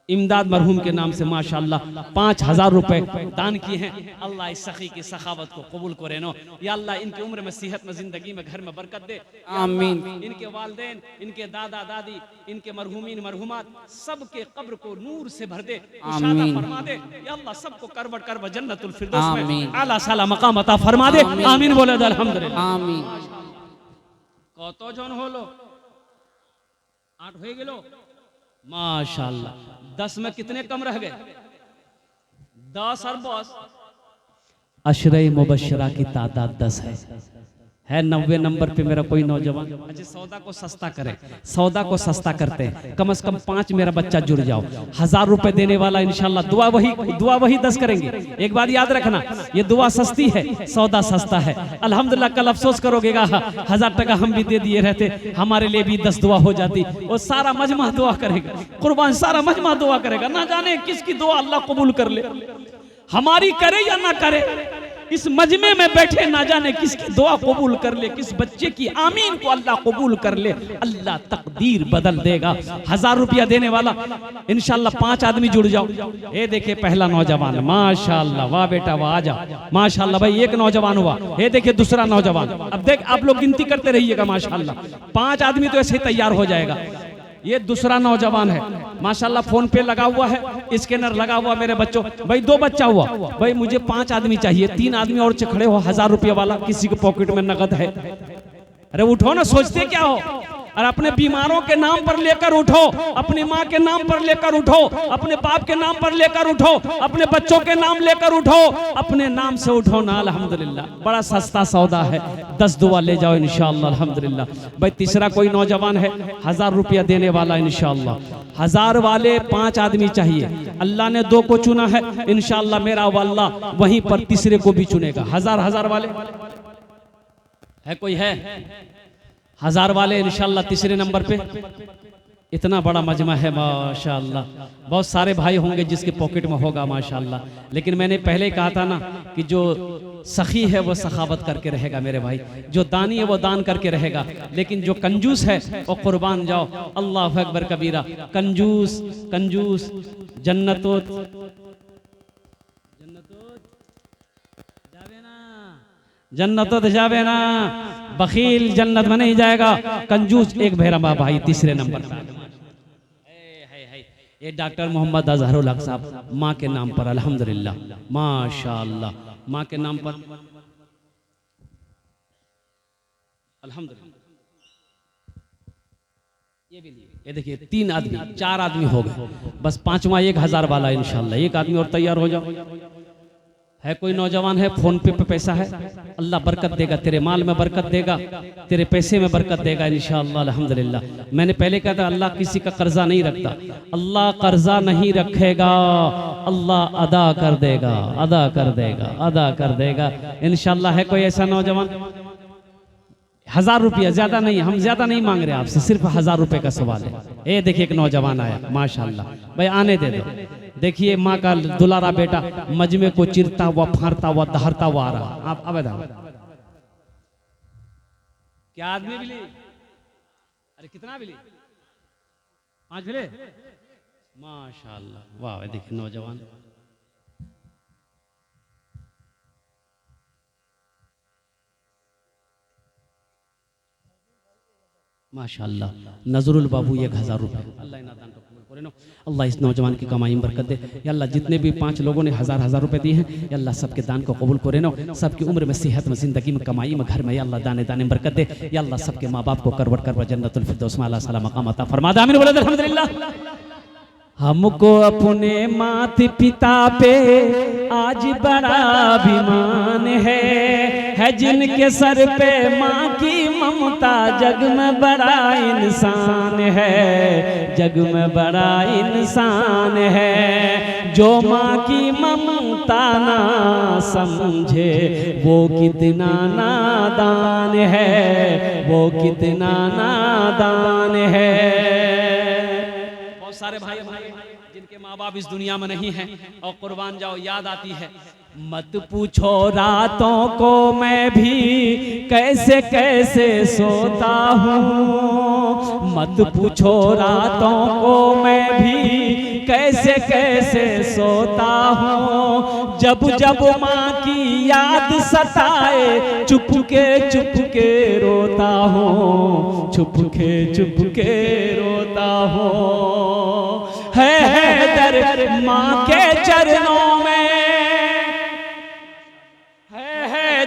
इमदाद मरहूम के नाम से माशाअल्लाह 5,000 रुपए दान किए हैं। अल्लाह इस सखी की सखावत को कबूल करे नो। या अल्लाह इनकी उम्र में, सेहत में, जिंदगी में, घर में बरकत दे। आमीन। इनके वालिदैन, इनके दादा दादी, इनके मरहूमीन मरहूमात सबके कब्र को नूर से भर दे, कुशादा फरमा दे। या अल्लाह सबको करवट करवट जन्नतुल फिरदौस में आला साला मकाम अता फरमा दे। आमीन बोले अल्हम्दुलिल्लाह। आमीन। কতজন হলো? 8 হয়ে গেল। माशाल्लाह। 10 में कितने कम रह गए? 10 और बॉस अशरे मुबशरा की तादाद 10 है 90 नंबर पे मेरा कोई नौजवान। अच्छा, सौदा को सस्ता करें, सौदा को सस्ता करते हैं, कम से कम 5 मेरा बच्चा जुड़ जाओ। 1000 रुपए देने वाला इंशाल्लाह दुआ वही 10 करेंगे। एक बात याद रखना, ये दुआ सस्ती है, सौदा सस्ता है। अल्हम्दुलिल्लाह कल अफसोस करोगेगा 1000 टका हम भी दे दिए रहते, हमारे लिए भी 10 दुआ हो जाती। वो सारा मजमा दुआ करेगा, कुर्बान सारा मजमा दुआ करेगा। ना जाने किसकी दुआ अल्लाह कबूल कर ले, हमारी करे या ना करे। इस मजमे में बैठे ना जाने किसकी दुआ कबूल कर ले, किस बच्चे की आमीन को अल्लाह कबूल कर ले। अल्लाह तकदीर बदल देगा। 1000 रुपया देने वाला इंशाल्लाह 5 आदमी जुड़ जाओ। ये देखिए पहला नौजवान, माशाल्लाह, वाह बेटा वाह, आ जा। माशाल्लाह भाई एक नौजवान हुआ। ये देखिए दूसरा नौजवान। अब देख आप लोग गिनती करते रहिएगा। माशाल्लाह 5 आदमी तो ऐसे ही तैयार हो जाएगा। ये दूसरा नौजवान है माशाल्लाह, फोन पे लगा हुआ है, स्कैनर लगा हुआ। मेरे बच्चों भाई 2 बच्चा हुआ भाई, मुझे 5 आदमी चाहिए। 3 आदमी और खड़े हो, 1000 रुपये वाला, किसी के पॉकेट में नगद है। अरे उठो ना, सोचते क्या हो? और अपने बीमारों के नाम पर लेकर उठो, अपनी माँ के नाम पर लेकर उठो, अपने बाप के नाम पर लेकर उठो, अपने बच्चों के नाम लेकर उठो, अपने नाम से उठो ना। अल्हम्दुलिल्लाह बड़ा सस्ता सौदा है। 10 दुआ ले जाओ इंशाअल्लाह। अल्हम्दुलिल्लाह भाई तीसरा कोई नौजवान है 1000 रुपया देने वाला इंशाअल्लाह। 1000 वाले 5 आदमी चाहिए। अल्लाह ने 2 को चुना है, इंशाअल्लाह मेरा अल्लाह वहीं पर तीसरे को भी चुनेगा। 1000 वाले है, कोई है 1000 वाले इंशाअल्लाह तीसरे नंबर पे। इतना बड़ा मजमा है माशाअल्लाह। बहुत सारे भाई होंगे जिसके पॉकेट में होगा माशाअल्लाह। लेकिन मैंने पहले कहा था ना कि जो सखी है वो सखावत करके रहेगा मेरे भाई, जो दानी है वो दान करके रहेगा। लेकिन जो कंजूस है वो कुर्बान जाओ। अल्लाह अकबर कबीरा। कंजूस कंजूस जन्नतो जन्नतो जावे ना, बखील जन्नत में नहीं जाएगा। कंजूस एक भेरा भाई तीसरे नंबर पर। ये डॉक्टर मोहम्मद अजहरुल हक साहब माँ के नाम पर अल्हम्दुलिल्लाह माशाअल्लाह, माँ के नाम पर अल्हम्दुलिल्लाह। ये देखिए 3 आदमी 4 आदमी हो गए, बस 5वां 1000 वाला इंशाअल्लाह। एक आदमी और तैयार हो जाओ। है कोई नौजवान है, फोन पे पैसा है, अल्लाह बरकत देगा, तेरे माल में बरकत देगा, तेरे पैसे में बरकत देगा इंशाअल्लाह। अल्हम्दुलिल्लाह मैंने पहले कहा था अल्लाह किसी का कर्जा नहीं रखता, अल्लाह कर्जा नहीं रखेगा, अल्लाह अदा कर देगा, अदा कर देगा, अदा कर देगा इंशाअल्लाह। है कोई ऐसा नौजवान? 1000 रुपया, ज्यादा नहीं, हम ज्यादा नहीं मांग रहे आपसे, सिर्फ 1000 रुपए का सवाल है। ये देखिए एक नौजवान आया माशाअल्लाह। भाई आने दे दो। देखिए माँ का दुलारा बेटा मजमे को चिरता हुआ, फाड़ता हुआ, दहरता हुआ आ रहा। आप अब क्या आदमी मिली? अरे कितना मिली? 5 मिले माशाअल्लाह। वाह देखिए नौजवान। माशाअल्लाह नजरुल बाबू 1000 रुपये। अल्लाह इनादान को कबूल करे। अल्लाह इस नौजवान की कमाई में बरकत दे। या अल्लाह जितने भी 5 लोगों ने 1000 रुपये दिए हैं, या अल्लाह सबके दान को कबूल करे नो। सबकी उम्र में, सेहत में, जिंदगी में, कमाई में, घर में या अल्लाह दाने दाने में बरकत दे। या अल्लाह सबके माँ बाप को करवट करवट जन्नतुल फिरदौस में अल्लाह सला मकाम अता फरमा दे। आमीन बोलो अल्हम्दुलिल्लाह। हमको अपने माता पिता पे आज बड़ा अभिमान है जिनके सर पे माँ की ममता, जग में बड़ा इंसान है, जग में बड़ा इंसान है। जो माँ की ममता ना समझे वो कितना नादान है, वो कितना नादान है। बहुत सारे भाई जिनके माँ बाप इस दुनिया में नहीं हैं और कुर्बान जाओ याद आती है। मत पूछो रातों को मैं भी कैसे कैसे सोता हूँ, मत पूछो रातों को मैं भी कैसे कैसे सोता हूँ। जब जब माँ की याद सताए चुप के रोता हूँ, चुप के रोता हूँ। है दर माँ के चरणों में,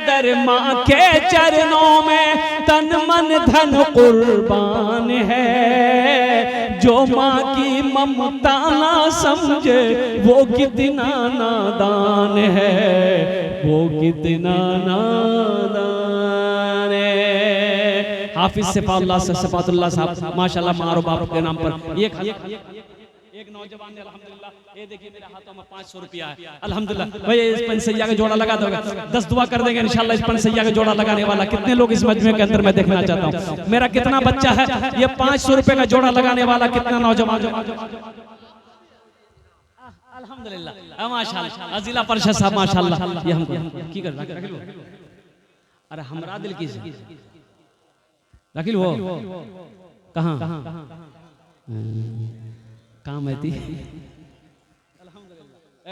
दर माँ के चरणों में तन मन धन कुर्बान है। जो माँ की ममता ना समझे वो कितना नादान है, वो कितना नादान है। हाफिज सफातुल्लाह साहब माशाल्लाह मारो बाप के नाम पर एक नौजवान ने अल्हम्दुलिल्लाह, ये देखिए मेरे हाथों में 500 रुपया है अल्हम्दुलिल्लाह। भाई इस पंसैया का जोड़ा लगा दोगे, 10 दुआ कर देंगे इंशाल्लाह। इस पंसैया का जोड़ा लगाने वाला कितने लोग इस मजमे के अंदर मैं देखना चाहता हूँ। मेरा कितना बच्चा है ये 500 रुपए का जोड़ा लगाने वाला, कितना नौजवान अल्हम्दुलिल्लाह माशाल्लाह। जिला परिषद साहब माशाल्लाह, ये हमको की कर अरे हमरा दिल की रखिल वो कहाँ काम है थी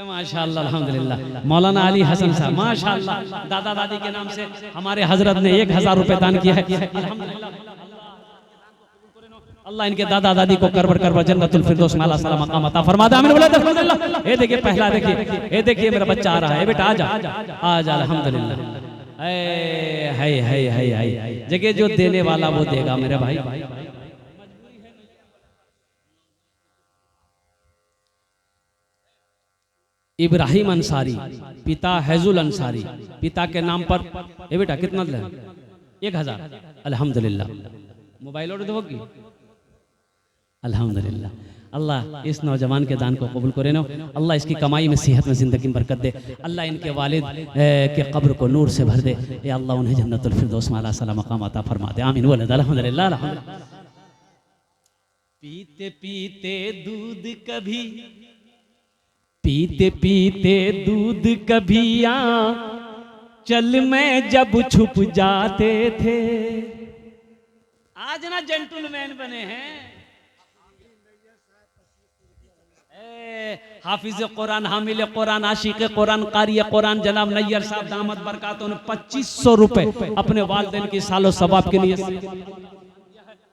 माशाल्लाह अल्हम्दुलिल्लाह। मौलाना अली हसन साहब माशाल्लाह, दादा दादी के नाम से हमारे हजरत ने 1000 रुपए दान किया है अल्हम्दुलिल्लाह। अल्लाह इनके दादा दादी को करबर करबर जन्नतुल फिरदौस में अल्लाह सलाम मकाम अता फरमा दे, आमीन बोले अल्हम्दुलिल्लाह। ये देखिए पहला देखिए, ये देखिए मेरा बच्चा आ रहा है, बेटा आजा आजा अल्हम्दुलिल्लाह। है जगह जो देने वाला वो देगा मेरे भाई। इब्राहिम अंसारी, पिता हैजुल अंसारी, पिता के नाम पर ये बेटा कितना दे 1000 अल्हम्दुलिल्लाह। मोबाइल और दोगी अल्हम्दुलिल्लाह। अल्लाह इस नौजवान के दान को कबूल करे ना, अल्लाह इसकी कमाई में सेहत में जिंदगी में बरकत दे, अल्लाह इनके वालिद के कब्र को नूर से भर दे, या अल्लाह उन्हें जन्नतुल फिरदौस में अला सलाम मकाम अता फरमा दे, आमीन बोले अल्हम्दुलिल्लाह। पीते पीते दूध कभी, पीते पीते दूध कभी चल में जब छुप जाते थे। आज ना जेंटलमैन बने हैं, हाफिज कुरान, हामिल कुरान, आशिक कुरान, कारी कुरान जनाब नैयर साहब दामद बरकातों ने 2500 रुपए अपने वालिदैन की सालो सवाब के लिए,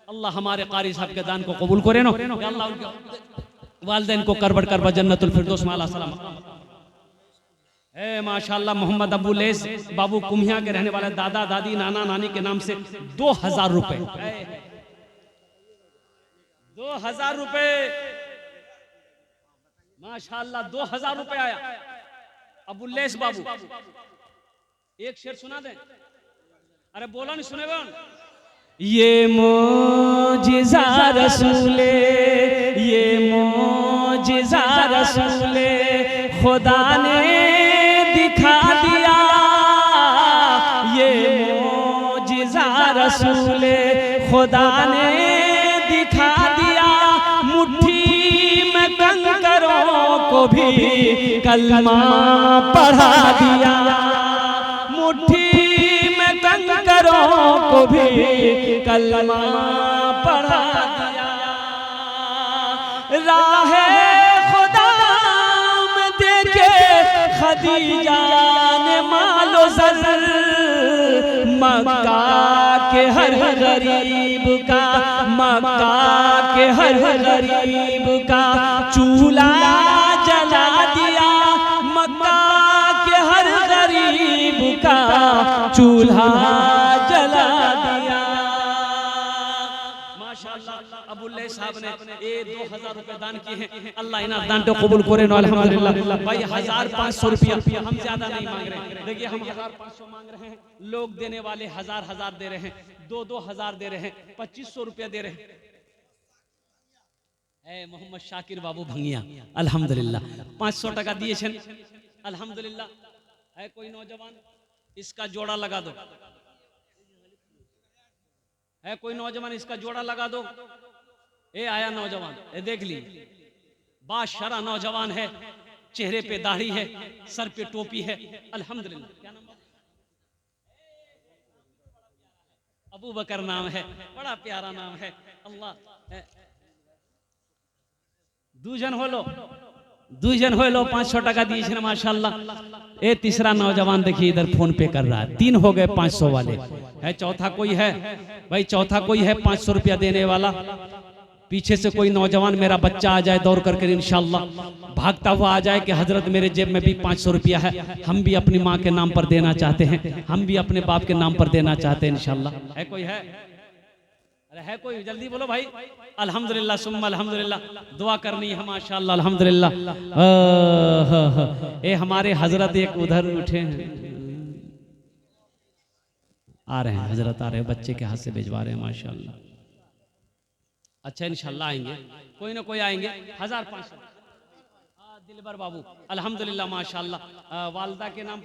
अल्लाह हमारे कारी साहब के दान को कबूल करे ना, अल्लाह उनके वालिदैन को करबट करबा जन्नतुल फिरदौस में अला सलाम है माशाल्लाह। मोहम्मद अबू लेस बाबू कुम्हिया के रहने वाले, दादा दादी नाना नानी के नाम से 2000 रुपए, 2000 रुपए माशाल्लाह, 2000 रुपए आया। अबू लेस बाबू एक शेर सुना दे, अरे बोला नहीं सुनेगा। ये मोजिज़ा रसूले, ये मोजिज़ा रसूले खुदा ने दिखा दिया, ये मोजिज़ा रसूले खुदा ने दिखा दिया। मुट्ठी में कंकरों को भी कलमा पढ़ा दिया, मुट्ठी में कंकरों को भी कलमा पढ़ा दिया। राहे खुदा में देखे खदीजा ने मालो ज़र, मक्का के हर गरीब का, मक्का के हर गरीब का चूल्हा जला दिया, मक्का के हर गरीब का चूल्हा जला दिया माशाल्लाह। अबुल्ले साहब ने 2000 रुपए दान किए हैं, अल्लाह इन्हें दान को कबूल करे ना अल्हम्दुलिल्लाह। भाई 1500 रुपया हम ज्यादा नहीं मांग रहे हैं, देखिए हम 1500 मांग रहे हैं, लोग देने वाले 1000 दे रहे हैं, 2-2000 दे रहे हैं, 2500 रुपया दे रहे हैं। मोहम्मद शाकिर बाबू भंगिया अल्हम्दुलिल्लाह 500 टका दिए अल्हम्दुलिल्लाह। है कोई नौजवान इसका जोड़ा लगा दो, है कोई नौजवान इसका जोड़ा लगा दो। ए आया नौजवान, ए देख ली, बाशरा नौजवान है, चेहरे पे दाढ़ी है, सर पे टोपी है अल्हम्दुलिल्लाह। क्या नाम? अबू बकर नाम है, बड़ा प्यारा नाम है। अल्लाह दूजन हो लो, दूजन हो लो, 500 टका दिए माशाल्लाह। ए तीसरा नौजवान देखिए इधर फोन पे कर रहा है, 3 हो गए 500 वाले। है चौथा कोई है भाई, चौथा कोई है 500 रुपया देने वाला? पीछे से कोई नौजवान मेरा बच्चा आ जाए दौड़ करके इंशाल्लाह, भागता हुआ आ जाए कि हजरत मेरे जेब में भी 500 रुपया है, हम भी अपनी माँ के नाम पर देना चाहते हैं, हम भी अपने बाप के नाम पर देना चाहते हैं इंशाल्लाह। है कोई है? अरे है कोई, जल्दी बोलो भाई। अल्हम्दुलिल्लाह सुम्मा अल्हम्दुलिल्लाह, दुआ करनी है माशाअल्लाह अल्हम्दुलिल्लाह। ये हमारे हजरत एक उधर उठे हैं, आ रहे हैं हजरत, आ रहे हैं, बच्चे के हाथ से भिजवा रहे हैं माशाअल्लाह। अच्छा इंशाल्लाह आएंगे, कोई ना कोई आएंगे। 1500 दिलबर बाबू अल्हम्दुलिल्लाह माशाअल्लाह, वालदा के नाम पर